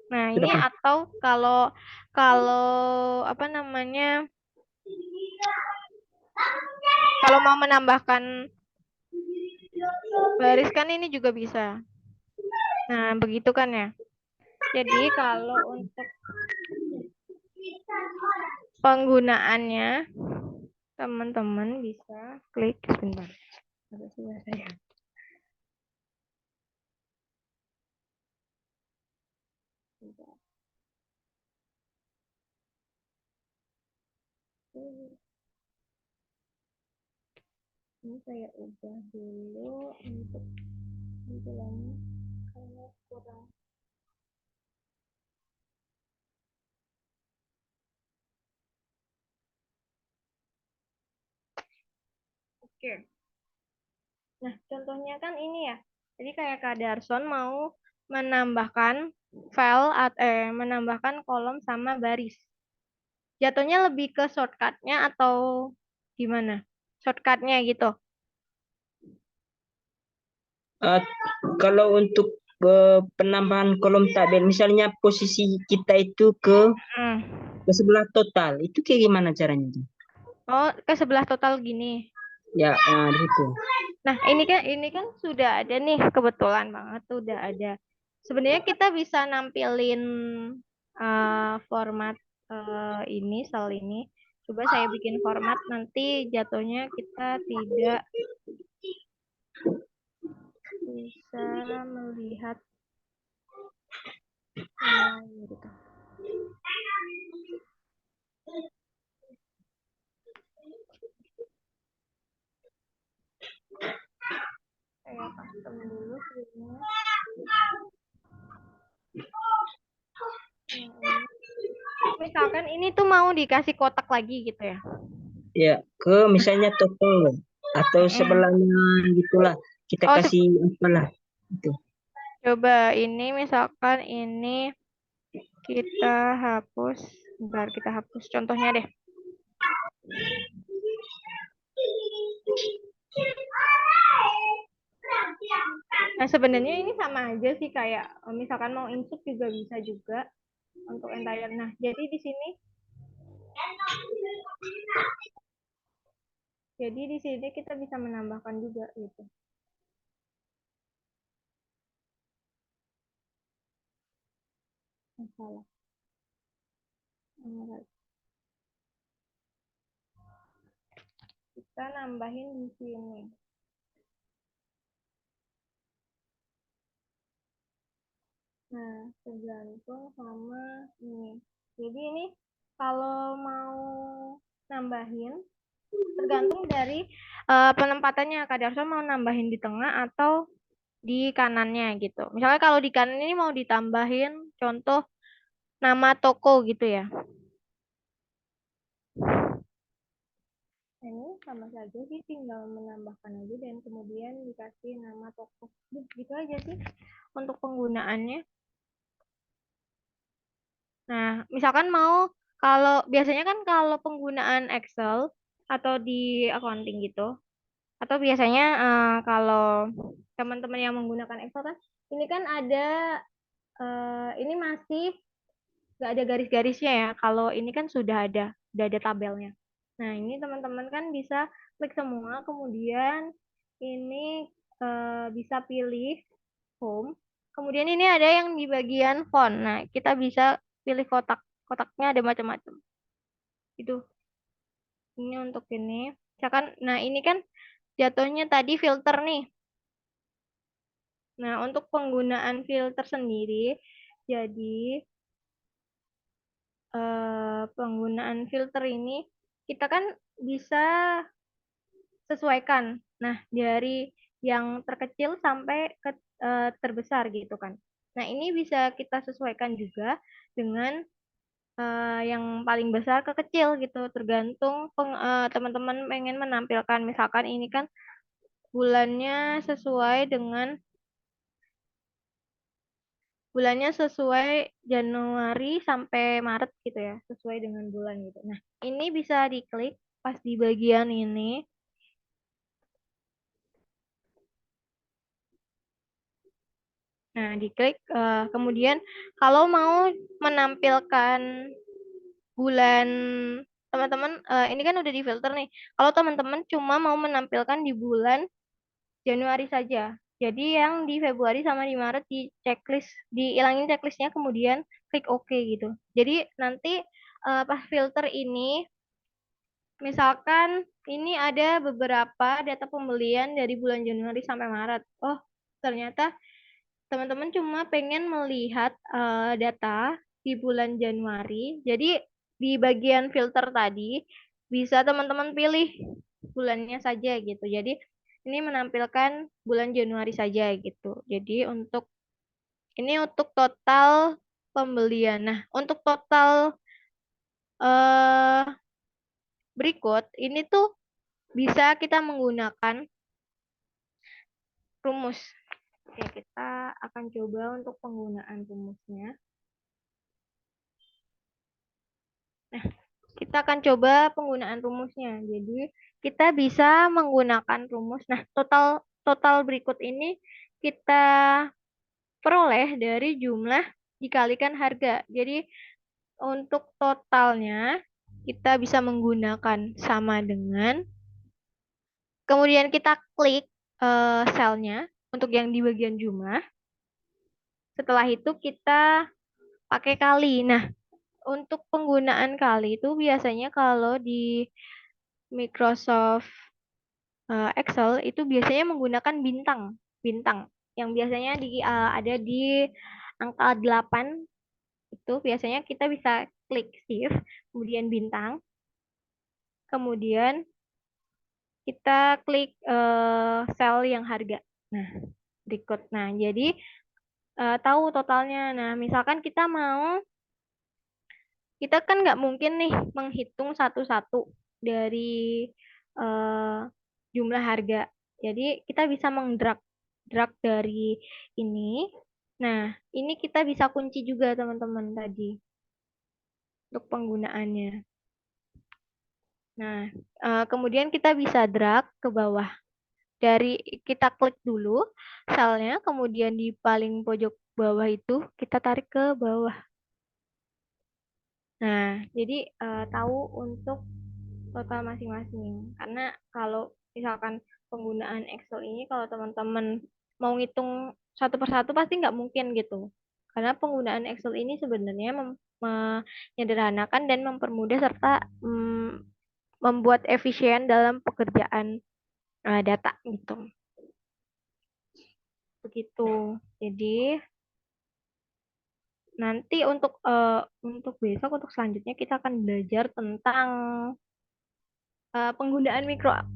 Nah, Sudah ini Kak? atau kalau apa namanya? Kalau mau menambahkan baris kan ini juga bisa. Nah, begitu kan ya. Jadi kalau untuk penggunaannya, teman-teman bisa klik sebentar. Ada sudah saya. Ini saya ubah dulu untuk tampilannya karena kurang. Oke. Nah, contohnya kan ini ya. Jadi kayak Kak Darson mau menambahkan menambahkan kolom sama baris. Jatuhnya lebih ke shortcutnya atau gimana? Shortcutnya gitu. Eh, kalau untuk penambahan kolom tabel, misalnya posisi kita itu Hmm. ke sebelah total, itu kayak gimana caranya? Oh, ke sebelah total gini. Ya, di situ. Nah, ini kan sudah ada nih, kebetulan banget sudah ada. Sebenarnya kita bisa nampilin format sel ini. Coba saya bikin format, nanti jatuhnya kita tidak bisa melihat gitu. Saya custom dulu screen-nya. Misalkan ini tuh mau dikasih kotak lagi gitu ya. Ya, ke misalnya total atau sebelahnya gitulah. Kita Oh, kasih apalah itu. coba ini misalkan ini kita hapus. Bentar, kita hapus contohnya deh. Nah, sebenarnya ini sama aja sih kayak misalkan mau insert juga bisa juga untuk entire. Nah, jadi di sini kita bisa menambahkan juga gitu. Masalah. Kita nambahin di sini. Nah, tergantung sama ini. Jadi ini kalau mau nambahin, tergantung dari penempatannya. Kak Darso mau nambahin di tengah atau di kanannya gitu. Misalnya kalau di kanan ini mau ditambahin contoh nama toko gitu ya. Ini sama saja sih, tinggal menambahkan aja dan kemudian dikasih nama toko. Gitu aja sih untuk penggunaannya. Nah, misalkan kalau biasanya kan kalau penggunaan Excel atau di accounting gitu, atau biasanya kalau teman-teman yang menggunakan Excel kan, ini kan ada, ini masih nggak ada garis-garisnya ya. Kalau ini kan udah ada tabelnya. Nah, ini teman-teman kan bisa klik semua, kemudian ini bisa pilih home. Kemudian ini ada yang di bagian font. Nah, kita bisa pilih kotak. Kotaknya ada macam-macam. Itu. Ini untuk ini. Misalkan, nah ini kan jatuhnya tadi filter nih. Nah, untuk penggunaan filter sendiri, jadi penggunaan filter ini kita kan bisa sesuaikan. Nah, dari yang terkecil sampai ke terbesar gitu kan. Nah, ini bisa kita sesuaikan juga dengan yang paling besar ke kecil gitu, tergantung teman-teman pengen menampilkan. Misalkan ini kan bulannya sesuai Januari sampai Maret gitu ya, sesuai dengan bulan gitu. Nah, ini bisa diklik pas di bagian ini. Nah, diklik kemudian kalau mau menampilkan bulan teman-teman, ini kan udah difilter nih. Kalau teman-teman cuma mau menampilkan di bulan Januari saja. Jadi yang di Februari sama di Maret di checklist, dihilangin checklistnya kemudian klik OK gitu. Jadi nanti pas filter ini, misalkan ini ada beberapa data pembelian dari bulan Januari sampai Maret. Oh, ternyata teman-teman cuma pengen melihat data di bulan Januari. Jadi di bagian filter tadi bisa teman-teman pilih bulannya saja gitu. Jadi ini menampilkan bulan Januari saja gitu. Jadi ini untuk total pembelian. Nah, untuk total eh berikut ini tuh bisa kita menggunakan rumus. Oke, kita akan coba untuk penggunaan rumusnya. Nah, kita akan coba penggunaan rumusnya. Jadi, kita bisa menggunakan rumus. Nah, total berikut ini kita peroleh dari jumlah dikalikan harga. Jadi, untuk totalnya kita bisa menggunakan sama dengan, kemudian kita klik selnya untuk yang di bagian jumlah. Setelah itu kita pakai kali. Nah, untuk penggunaan kali itu biasanya kalau di Microsoft Excel itu biasanya menggunakan bintang, bintang yang biasanya ada di angka 8 itu biasanya kita bisa klik shift, kemudian bintang, kemudian kita klik sel yang harga. Nah, berikut. Nah, jadi tahu totalnya. Nah, misalkan kita kan nggak mungkin nih menghitung satu-satu dari eh, jumlah harga. Jadi kita bisa mengdrag drag dari ini. Nah, ini kita bisa kunci juga teman-teman tadi untuk penggunaannya. Nah, kemudian kita bisa drag ke bawah. Kita klik dulu selnya, kemudian di paling pojok bawah itu kita tarik ke bawah. Nah, jadi tahu untuk total masing-masing. Karena kalau misalkan penggunaan Excel ini, kalau teman-teman mau ngitung satu persatu pasti nggak mungkin gitu. Karena penggunaan Excel ini sebenarnya menyederhanakan dan mempermudah serta membuat efisien dalam pekerjaan data gitu. Begitu. Jadi nanti untuk besok untuk selanjutnya kita akan belajar tentang penggunaan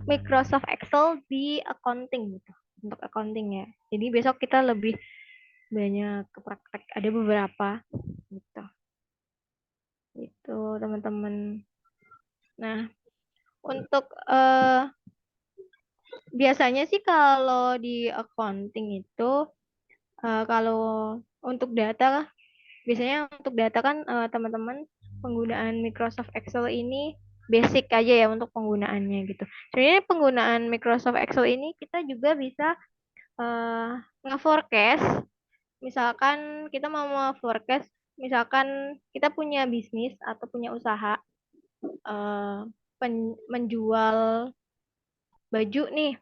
Microsoft Excel di accounting gitu. Untuk accounting ya. Jadi besok kita lebih banyak ke praktek. Ada beberapa gitu. Itu teman-teman. Nah, untuk biasanya sih kalau di accounting itu kalau untuk data, biasanya untuk data kan teman-teman penggunaan Microsoft Excel ini basic aja ya untuk penggunaannya gitu. Sebenarnya penggunaan Microsoft Excel ini kita juga bisa nge-forecast. Misalkan kita mau forecast, misalkan kita punya bisnis atau punya usaha eh, menjual baju nih.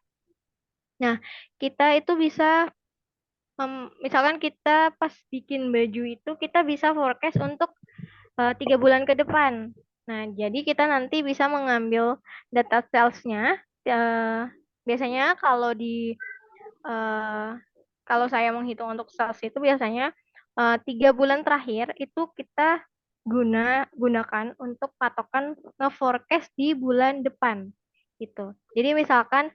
Nah, kita itu bisa misalkan kita pas bikin baju itu kita bisa forecast untuk 3 bulan ke depan. Nah, jadi kita nanti bisa mengambil data sales-nya. Biasanya eh, kalau saya menghitung untuk sales itu biasanya 3 bulan terakhir itu kita gunakan untuk patokan nge-forecast di bulan depan gitu. Jadi misalkan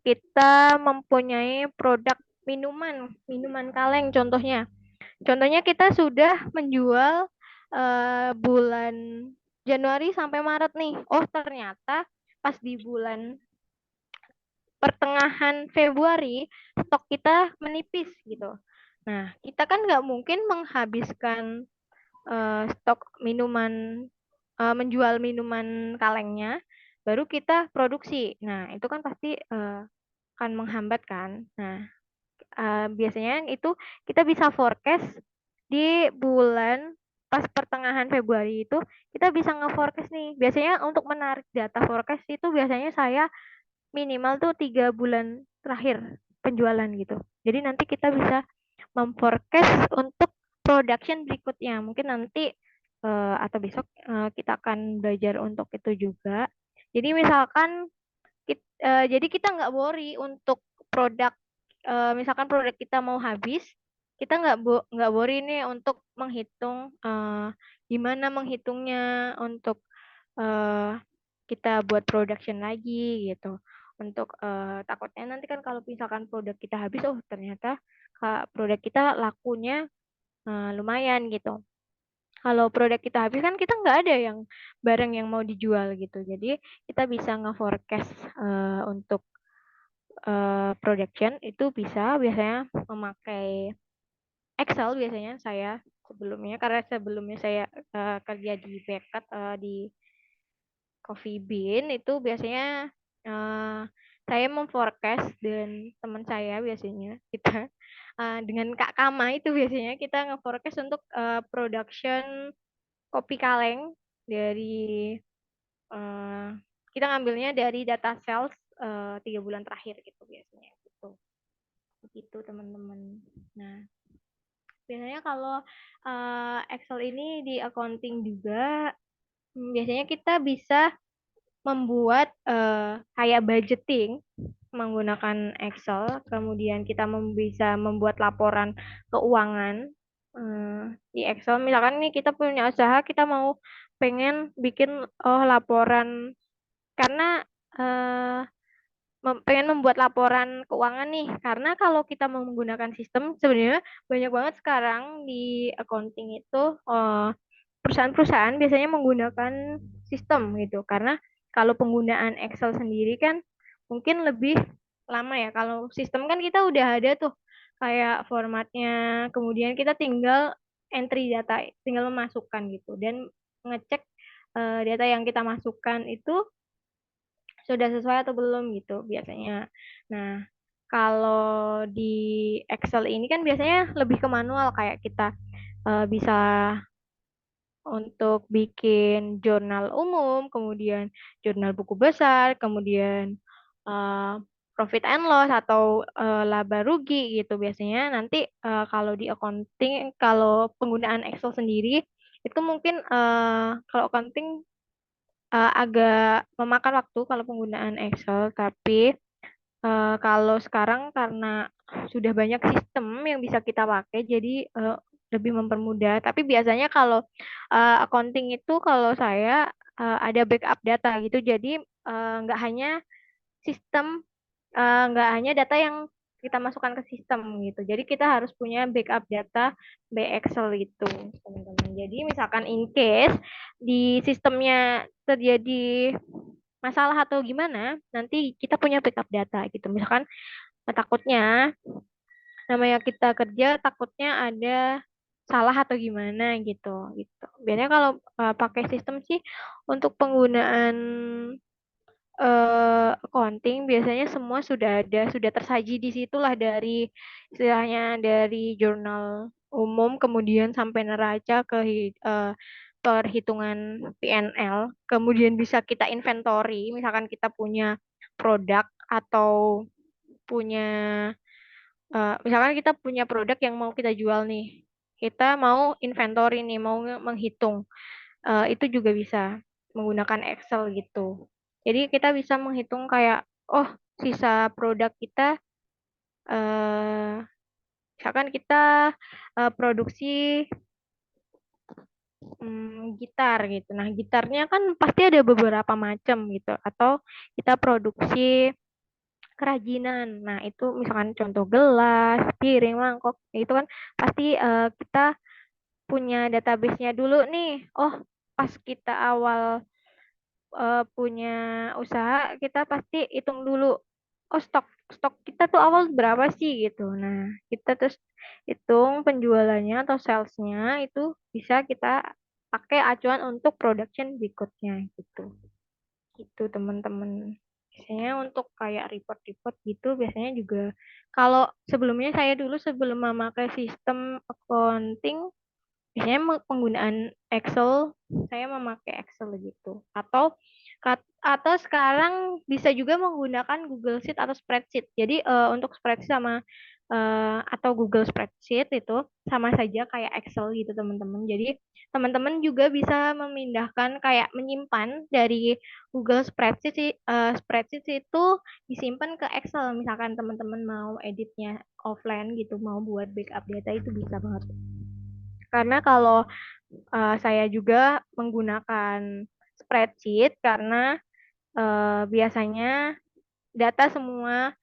kita mempunyai produk minuman kaleng contohnya. Contohnya kita sudah menjual bulan Januari sampai Maret nih. Oh, ternyata pas di bulan pertengahan Februari stok kita menipis gitu. Nah, kita kan nggak mungkin menghabiskan stok menjual minuman kalengnya, baru kita produksi. Nah, itu kan pasti akan menghambat kan. Nah, biasanya itu kita bisa forecast di bulan pas pertengahan Februari itu kita bisa nge-forecast nih. Biasanya untuk menarik data forecast itu biasanya saya minimal tuh 3 bulan terakhir penjualan gitu. Jadi nanti kita bisa memforecast untuk production berikutnya. Mungkin nanti atau besok kita akan belajar untuk itu juga. Jadi misalkan jadi kita nggak worry untuk produk misalkan produk kita mau habis, kita nggak worry nih untuk menghitung gimana menghitungnya untuk eh, kita buat production lagi gitu. Untuk takutnya nanti kan kalau misalkan produk kita habis, oh ternyata produk kita lakunya lumayan gitu. Kalau produk kita habis kan kita nggak ada yang barang yang mau dijual gitu. Jadi kita bisa nge-forecast untuk production itu bisa biasanya memakai Excel biasanya saya sebelumnya karena sebelumnya saya kerja di Beckett di Coffee Bean itu biasanya eh, saya memforecast dan teman saya biasanya kita dengan Kak Kama itu biasanya kita nge-forecast untuk production kopi kaleng dari eh, kita ngambilnya dari data sales 3 bulan terakhir gitu biasanya gitu. Begitu teman-teman. Nah, biasanya kalau Excel ini di accounting juga biasanya kita bisa membuat kayak budgeting menggunakan Excel, kemudian kita bisa membuat laporan keuangan di Excel. Misalkan nih kita punya usaha, kita mau pengen bikin laporan karena eh, pengen membuat laporan keuangan nih, karena kalau kita menggunakan sistem sebenarnya banyak banget sekarang di accounting itu perusahaan-perusahaan biasanya menggunakan sistem gitu, karena kalau penggunaan Excel sendiri kan mungkin lebih lama ya. Kalau sistem kan kita udah ada tuh kayak formatnya, kemudian kita tinggal entry data, tinggal memasukkan gitu dan ngecek data yang kita masukkan itu sudah sesuai atau belum gitu biasanya. Nah, kalau di Excel ini kan biasanya lebih ke manual kayak kita bisa untuk bikin jurnal umum, kemudian jurnal buku besar, kemudian eh, profit and loss atau laba rugi gitu biasanya. Nanti kalau di accounting, kalau penggunaan Excel sendiri Itu mungkin kalau accounting agak memakan waktu kalau penggunaan Excel, tapi kalau sekarang karena sudah banyak sistem yang bisa kita pakai, jadi lebih mempermudah. Tapi biasanya kalau accounting itu kalau saya ada backup data gitu, jadi nggak hanya sistem, nggak hanya data yang kita masukkan ke sistem gitu. Jadi kita harus punya backup data by Excel gitu, teman-teman. Jadi misalkan in case di sistemnya terjadi masalah atau gimana, nanti kita punya backup data gitu. Misalkan takutnya namanya kita kerja takutnya ada salah atau gimana gitu gitu. Biasanya kalau pakai sistem sih untuk penggunaan accounting biasanya semua sudah ada, sudah tersaji di situlah dari istilahnya dari jurnal umum kemudian sampai neraca ke perhitungan PNL, kemudian bisa kita inventory, misalkan kita punya produk atau punya misalkan kita punya produk yang mau kita jual nih. Kita mau inventory nih, mau menghitung. Itu juga bisa menggunakan Excel gitu. Jadi kita bisa menghitung kayak, oh sisa produk kita, eh, misalkan kita produksi gitar gitu. Nah gitarnya kan pasti ada beberapa macam gitu. Atau kita produksi kerajinan. Nah, itu misalkan contoh gelas, piring, mangkok, itu kan pasti kita punya database-nya dulu nih. Oh, pas kita awal punya usaha, kita pasti hitung dulu. Oh, stok stok kita tuh awal berapa sih gitu. Nah, kita terus hitung penjualannya atau sales-nya itu bisa kita pakai acuan untuk production berikutnya gitu. Gitu teman-teman. Biasanya untuk kayak report-report gitu biasanya juga kalau sebelumnya saya dulu sebelum memakai sistem accounting biasanya penggunaan Excel, saya memakai Excel gitu. Atau sekarang bisa juga menggunakan Google Sheet atau spreadsheet. Jadi untuk spreadsheet sama atau Google Spreadsheet itu sama saja kayak Excel gitu teman-teman. Jadi teman-teman juga bisa memindahkan kayak menyimpan dari Google Spreadsheet spreadsheet itu disimpan ke Excel. Misalkan teman-teman mau editnya offline gitu, mau buat backup data itu bisa banget. Karena kalau saya juga menggunakan spreadsheet karena biasanya data semua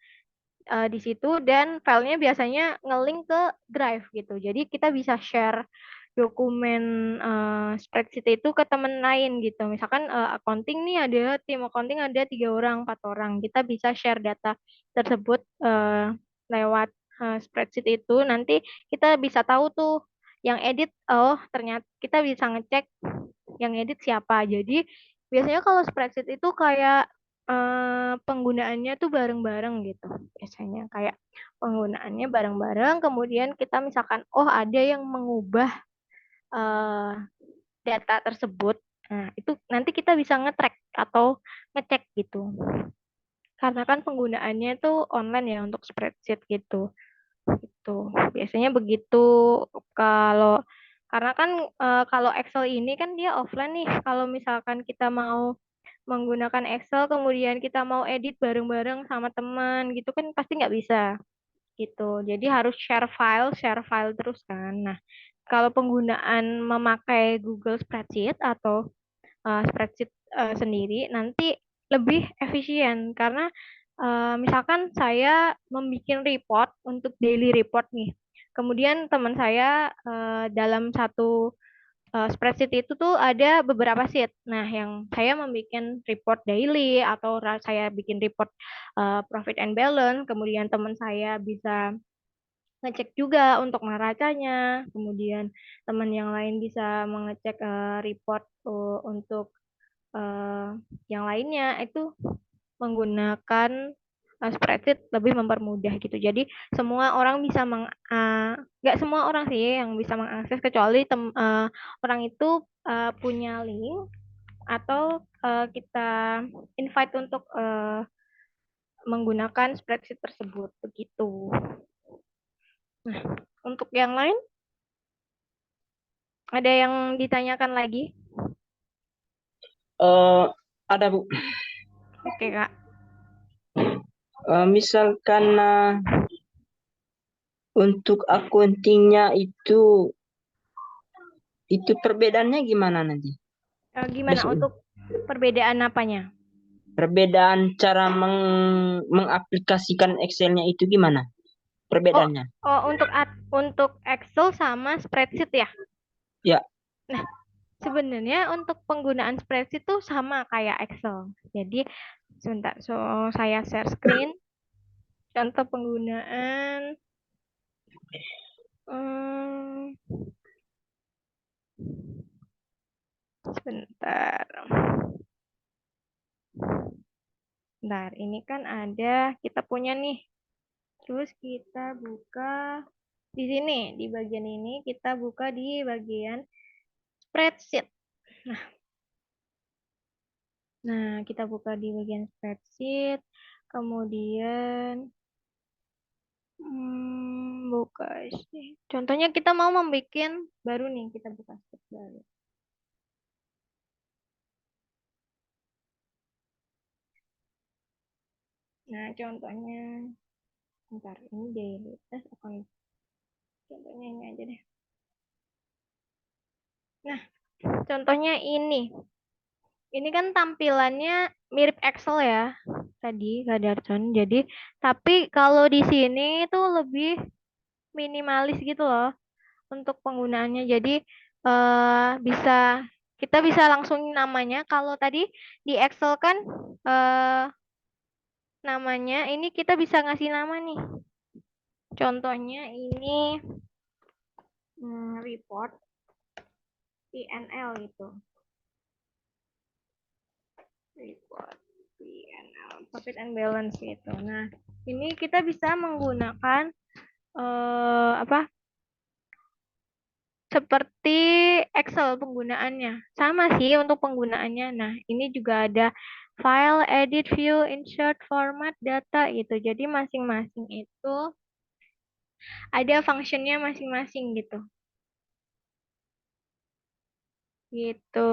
di situ dan filenya biasanya nge-link ke Drive gitu. Jadi kita bisa share dokumen spreadsheet itu ke teman lain gitu. Misalkan accounting nih ada tim accounting ada 3 orang, 4 orang. Kita bisa share data tersebut lewat spreadsheet itu. Nanti kita bisa tahu tuh yang edit. Oh ternyata kita bisa ngecek yang edit siapa. Jadi biasanya kalau spreadsheet itu kayak penggunaannya tuh bareng-bareng gitu. Biasanya kayak penggunaannya bareng-bareng. Kemudian kita misalkan oh ada yang mengubah eh, data tersebut. Nah, itu nanti kita bisa nge-track atau ngecek gitu. Karena kan penggunaannya itu online ya untuk spreadsheet gitu. Gitu. Biasanya begitu kalau karena kan kalau Excel ini kan dia offline nih. Kalau misalkan kita mau menggunakan Excel kemudian kita mau edit bareng-bareng sama teman gitu kan pasti nggak bisa gitu. Jadi harus share file terus kan. Nah, kalau penggunaan memakai Google Spreadsheet atau spreadsheet sendiri nanti lebih efisien karena misalkan saya membuat report untuk daily report nih. Kemudian teman saya dalam satu spreadsheet itu tuh ada beberapa sheet. Nah, yang saya membuat report daily atau saya bikin report profit and balance, kemudian teman saya bisa ngecek juga untuk neracanya, kemudian teman yang lain bisa mengecek report untuk eh, yang lainnya itu menggunakan spreadsheet lebih mempermudah gitu. Jadi semua orang bisa nggak semua orang sih yang bisa mengakses kecuali orang itu punya link atau kita invite untuk menggunakan spreadsheet tersebut begitu. Nah, untuk yang lain Ada yang ditanyakan lagi? Ada Bu. Oke, Kak. Misalkan untuk accountingnya itu perbedaannya gimana nanti? Gimana Besok untuk perbedaan apanya? perbedaan cara mengaplikasikan Excel-nya itu gimana? Oh, Perbedaannya? untuk Excel sama spreadsheet ya? Ya, Nah, sebenarnya untuk penggunaan spreadsheet tuh sama kayak Excel. Jadi, sebentar, so saya share screen. Contoh penggunaan. Hmm, sebentar. Bentar, ini kan ada, kita punya nih. Terus kita buka di sini, di bagian ini kita buka di bagian spreadsheet. Nah, kita buka di bagian spreadsheet. Kemudian buka sih. Contohnya kita mau membuat baru nih, kita buka spreadsheet baru. Nah, contohnya bentar, ini daily test account. Contohnya ini aja deh. Nah, contohnya ini. Ini kan tampilannya mirip Excel ya, tadi Kak Darton. Jadi, tapi kalau di sini itu lebih minimalis gitu loh untuk penggunaannya. Jadi bisa kita bisa langsung namanya. Kalau tadi di Excel kan eh, namanya ini kita bisa ngasih nama nih. Contohnya ini report PNL itu. Report PNL, profit and balance gitu. Nah, ini kita bisa menggunakan apa? Seperti Excel penggunaannya. Sama sih untuk penggunaannya. Nah, ini juga ada file, edit, view, insert, format, data gitu. Jadi masing-masing itu ada functionnya masing-masing gitu. Gitu.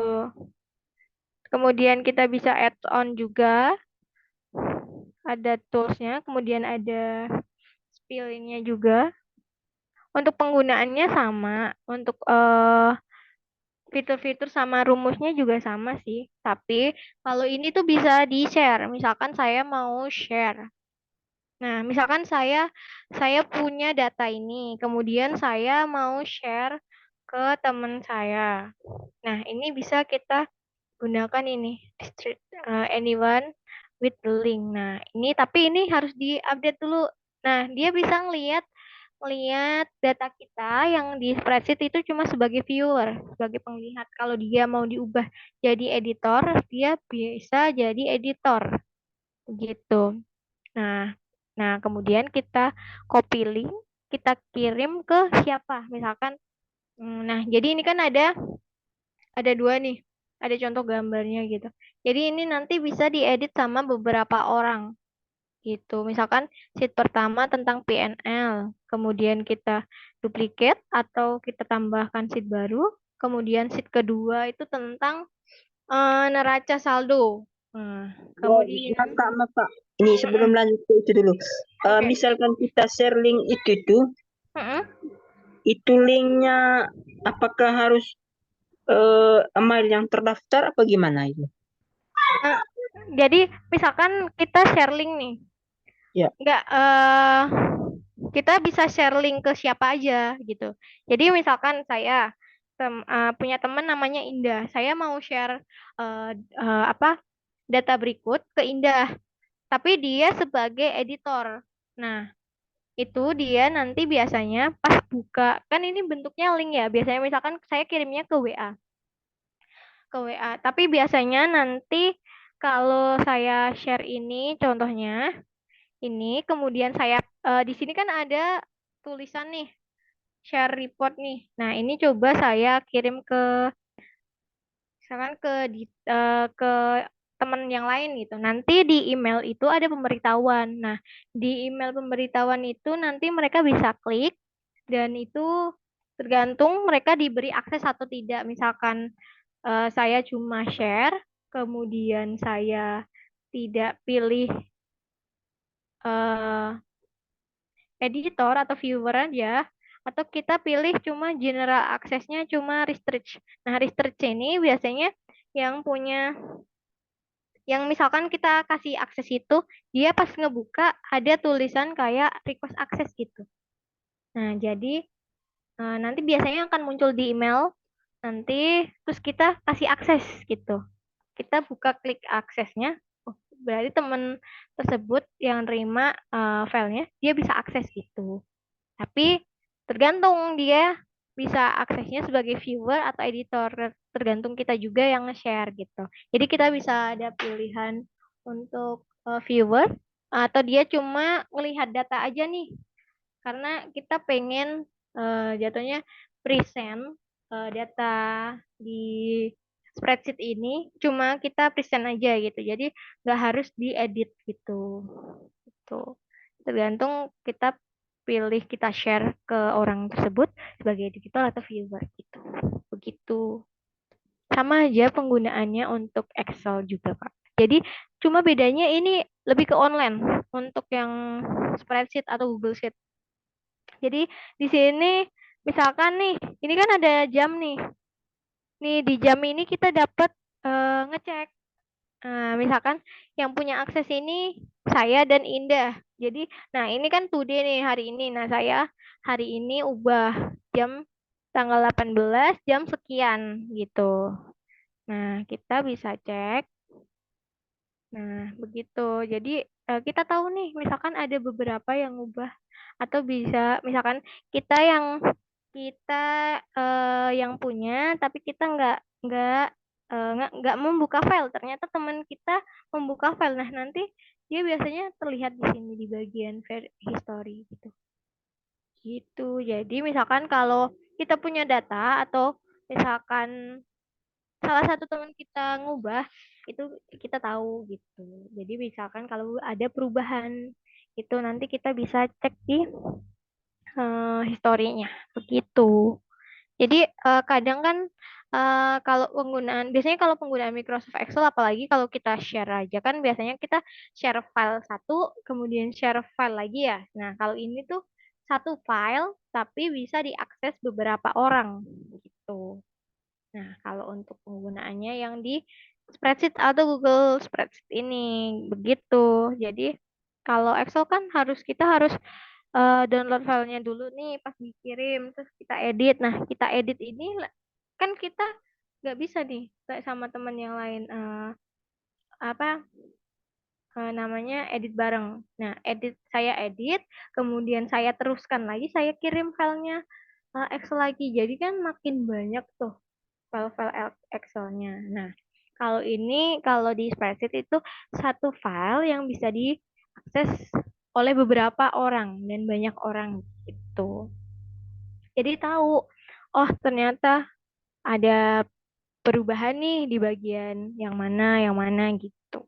Kemudian kita bisa add on juga. Ada toolsnya. Kemudian ada spellingnya juga. Untuk penggunaannya sama. Untuk fitur-fitur sama rumusnya juga sama sih. Tapi kalau ini tuh bisa di-share. Misalkan saya mau share. Nah, misalkan saya punya data ini, kemudian saya mau share ke teman saya. Nah, ini bisa kita gunakan ini anyone with the link. Nah, ini tapi ini harus diupdate dulu. Nah, dia bisa ngelihat data kita yang di spreadsheet itu cuma sebagai viewer, sebagai penglihat. Kalau dia mau diubah jadi editor, dia bisa jadi editor. Gitu. Nah, kemudian kita copy link, kita kirim ke siapa? Misalkan, nah jadi ini kan ada dua nih, ada contoh gambarnya gitu. Jadi ini nanti bisa diedit sama beberapa orang gitu. Misalkan sheet pertama tentang PNL, kemudian kita duplicate atau kita tambahkan sheet baru, kemudian sheet kedua itu tentang neraca saldo. Nah, kemudian, maaf Kak. Ini sebelum mm-mm, lanjut ke itu dulu. oke. Misalkan kita share link Mm-mm. itu linknya apakah harus email yang terdaftar apa gimana itu? Nah, jadi misalkan kita share link nih, Ya, nggak kita bisa share link ke siapa aja gitu. Jadi misalkan saya punya teman namanya Indah, saya mau share apa data berikut ke Indah, tapi dia sebagai editor. Nah, itu dia nanti biasanya pas buka, kan ini bentuknya link ya. Biasanya misalkan saya kirimnya ke WA, Tapi biasanya nanti kalau saya share ini contohnya ini kemudian saya di sini kan ada tulisan nih share report nih. Nah, ini coba saya kirim ke misalkan ke teman yang lain gitu. Nanti di email itu ada pemberitahuan. Nah, di email pemberitahuan itu nanti mereka bisa klik dan itu tergantung mereka diberi akses atau tidak. Misalkan saya cuma share, kemudian saya tidak pilih eh, editor atau viewer aja, atau kita pilih cuma general aksesnya cuma restrict. Nah, restrict ini biasanya yang punya, yang misalkan kita kasih akses itu, dia pas ngebuka ada tulisan kayak request akses gitu. Nah, jadi nanti biasanya akan muncul di email, nanti terus kita kasih akses gitu. Kita buka klik aksesnya, oh, berarti teman tersebut yang nerima filenya, dia bisa akses gitu. Tapi tergantung dia bisa aksesnya sebagai viewer atau editor, tergantung kita juga yang nge-share gitu. Jadi kita bisa ada pilihan untuk viewer atau dia cuma melihat data aja nih. Karena kita pengen jatuhnya present data di spreadsheet ini cuma kita present aja gitu. Jadi nggak harus diedit gitu. Gitu. Tergantung kita pilih kita share ke orang tersebut sebagai editor atau viewer gitu. Begitu. Sama aja penggunaannya untuk Excel juga, Kak. Jadi cuma bedanya ini lebih ke online untuk yang spreadsheet atau Google Sheet. Jadi di sini misalkan nih, ini kan ada jam nih. Nih di jam ini kita dapat ngecek. Misalkan yang punya akses ini saya dan Indah. Jadi, nah ini kan today nih hari ini. Nah saya hari ini ubah jam tanggal 18 jam sekian gitu. Nah kita bisa cek. Nah begitu. Jadi kita tahu nih, misalkan ada beberapa yang ubah atau bisa misalkan kita yang kita yang punya tapi kita nggak membuka file, ternyata teman kita membuka file. Nah nanti dia biasanya terlihat di sini di bagian history gitu. Jadi misalkan kalau kita punya data atau misalkan salah satu teman kita ngubah, itu kita tahu gitu. Jadi misalkan kalau ada perubahan itu nanti kita bisa cek di historinya begitu. Jadi kadang kan kalau penggunaan, biasanya kalau penggunaan Microsoft Excel, apalagi kalau kita share aja kan biasanya kita share file satu, kemudian share file lagi ya. Nah kalau ini tuh satu file tapi bisa diakses beberapa orang gitu. Nah kalau untuk penggunaannya yang di spreadsheet atau Google Spreadsheet ini begitu. Jadi kalau Excel kan kita harus download filenya dulu nih pas dikirim, terus kita edit. Nah kita edit ini kan kita nggak bisa nih kayak sama teman yang lain apa namanya edit bareng. Nah saya edit, kemudian saya teruskan lagi, saya kirim filenya Excel lagi. Jadi kan makin banyak tuh file-file Excelnya. Nah kalau di spreadsheet itu satu file yang bisa diakses oleh beberapa orang dan banyak orang gitu. Jadi tahu, oh ternyata ada perubahan nih di bagian yang mana gitu.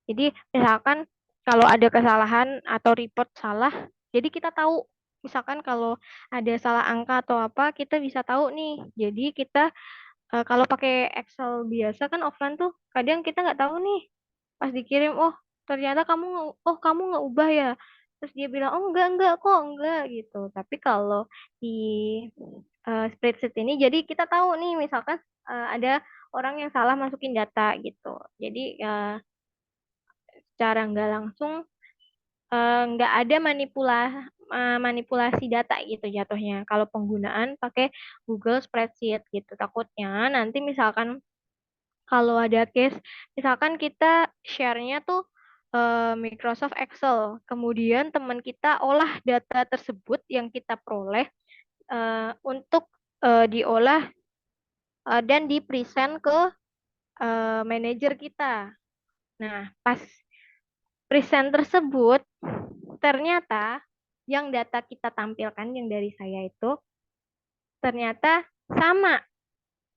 Jadi misalkan kalau ada kesalahan atau report salah, jadi kita tahu. Misalkan kalau ada salah angka atau apa, kita bisa tahu nih. Jadi kita kalau pakai Excel biasa kan offline tuh, kadang kita nggak tahu nih. Pas dikirim, oh ternyata kamu nggak ubah ya. Terus dia bilang, oh enggak kok, enggak gitu. Tapi kalau di spreadsheet ini, jadi kita tahu nih, misalkan ada orang yang salah masukin data gitu. Jadi secara nggak langsung nggak ada manipulasi data gitu jatuhnya. Kalau penggunaan pakai Google Spreadsheet gitu. Takutnya nanti misalkan kalau ada case, misalkan kita share-nya tuh Microsoft Excel, kemudian teman kita olah data tersebut yang kita peroleh untuk diolah dan di-present ke manajer kita. Nah, pas present tersebut, ternyata yang data kita tampilkan yang dari saya itu ternyata sama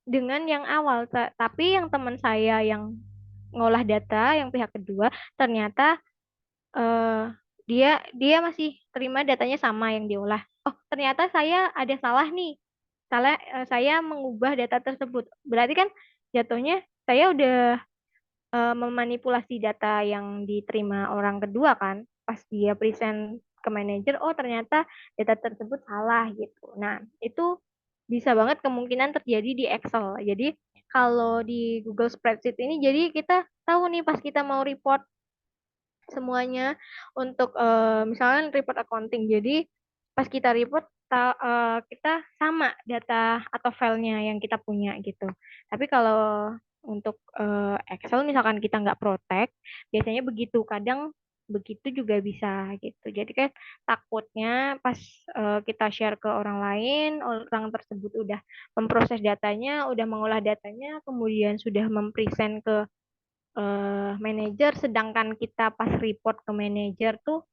dengan yang awal, tapi yang teman saya yang ngolah data yang pihak kedua ternyata eh, dia dia masih terima datanya sama yang diolah. Oh, ternyata saya ada salah nih. saya mengubah data tersebut. Berarti kan jatuhnya saya udah memanipulasi data yang diterima orang kedua kan. Pas dia present ke manajer, oh ternyata data tersebut salah gitu. Nah, itu bisa banget kemungkinan terjadi di Excel. Jadi kalau di Google Spreadsheet ini, jadi kita tahu nih pas kita mau report semuanya untuk misalnya report accounting. Jadi pas kita report kita sama data atau filenya yang kita punya gitu. Tapi kalau untuk Excel misalkan kita nggak protect, biasanya begitu. Kadang begitu juga bisa gitu. Jadi kan takutnya pas kita share ke orang lain, orang tersebut udah memproses datanya, udah mengolah datanya, kemudian sudah mempresent ke manajer, sedangkan kita pas report ke manajer tuh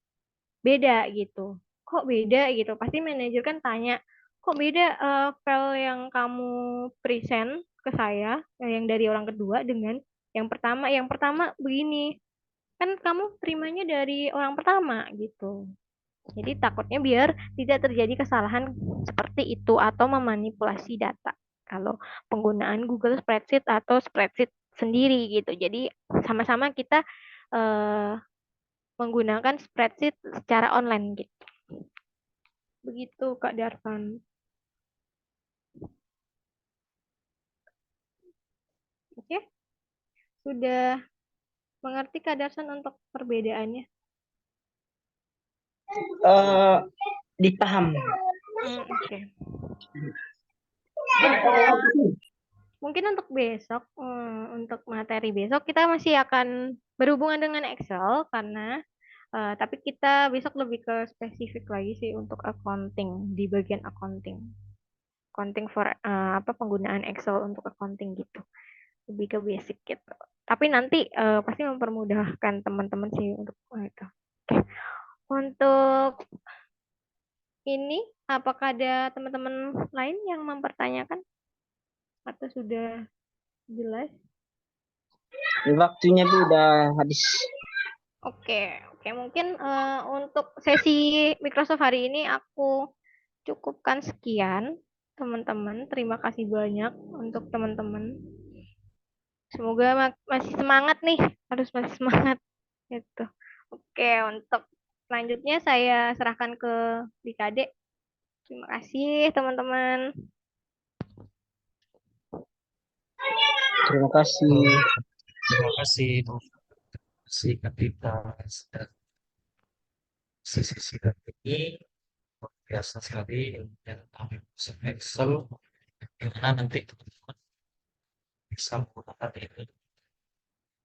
beda gitu. Kok beda gitu? Pasti manajer kan tanya, kok beda file yang kamu present ke saya, yang dari orang kedua dengan yang pertama. Yang pertama begini, kan kamu terimanya dari orang pertama gitu. Jadi takutnya biar tidak terjadi kesalahan seperti itu atau memanipulasi data. Kalau penggunaan Google Spreadsheet atau spreadsheet sendiri gitu. Jadi sama-sama kita eh, menggunakan spreadsheet secara online gitu. Begitu Kak Darvan. Oke, sudah mengerti Kak Darvan untuk perbedaannya? Dipaham. Oke. Mungkin untuk besok, untuk materi besok kita masih akan berhubungan dengan Excel karena tapi kita besok lebih ke spesifik lagi sih untuk accounting di bagian accounting. Accounting for apa penggunaan Excel untuk accounting gitu. Lebih ke basic gitu. Tapi nanti pasti mempermudahkan teman-teman sih untuk itu. Oke. Untuk ini apakah ada teman-teman lain yang mempertanyakan atau sudah jelas? Waktunya Bu udah habis. Oke, mungkin untuk sesi Microsoft hari ini aku cukupkan sekian, teman-teman. Terima kasih banyak untuk teman-teman. Semoga masih semangat nih, harus masih semangat gitu. Oke, untuk selanjutnya saya serahkan ke Dikade. Terima kasih, teman-teman. Terima kasih. Terima kasih, Kapita, dan sisi sidang ini luar biasa sekali dan kami bisa Excel karena nanti teman-teman bisa menggunakan ini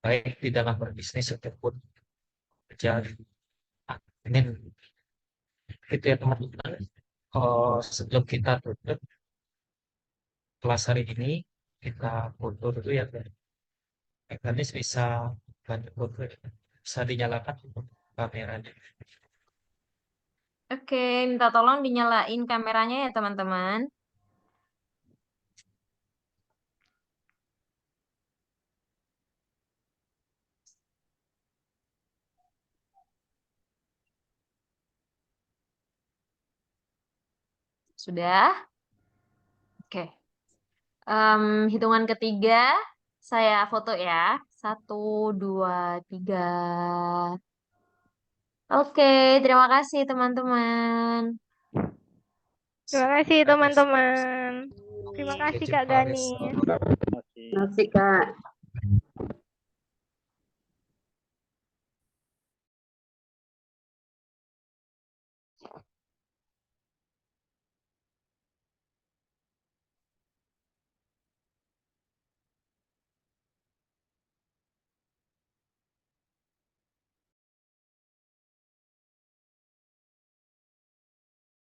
baik di dalam berbisnis ataupun kerja admin. Itu ya teman-teman. Sebelum kita tutup kelas hari ini, kita foto dulu ya. Teknis bisa lanjut foto, bisa dinyalakan kameranya. Oke, minta tolong dinyalain kameranya ya teman-teman. Sudah? Oke. Hitungan ketiga, saya foto ya. 1, 2, 3. Oke, terima kasih teman-teman. Terima kasih, teman-teman. Terima kasih, Kak Jumpa Gani. besok. Terima kasih Kak.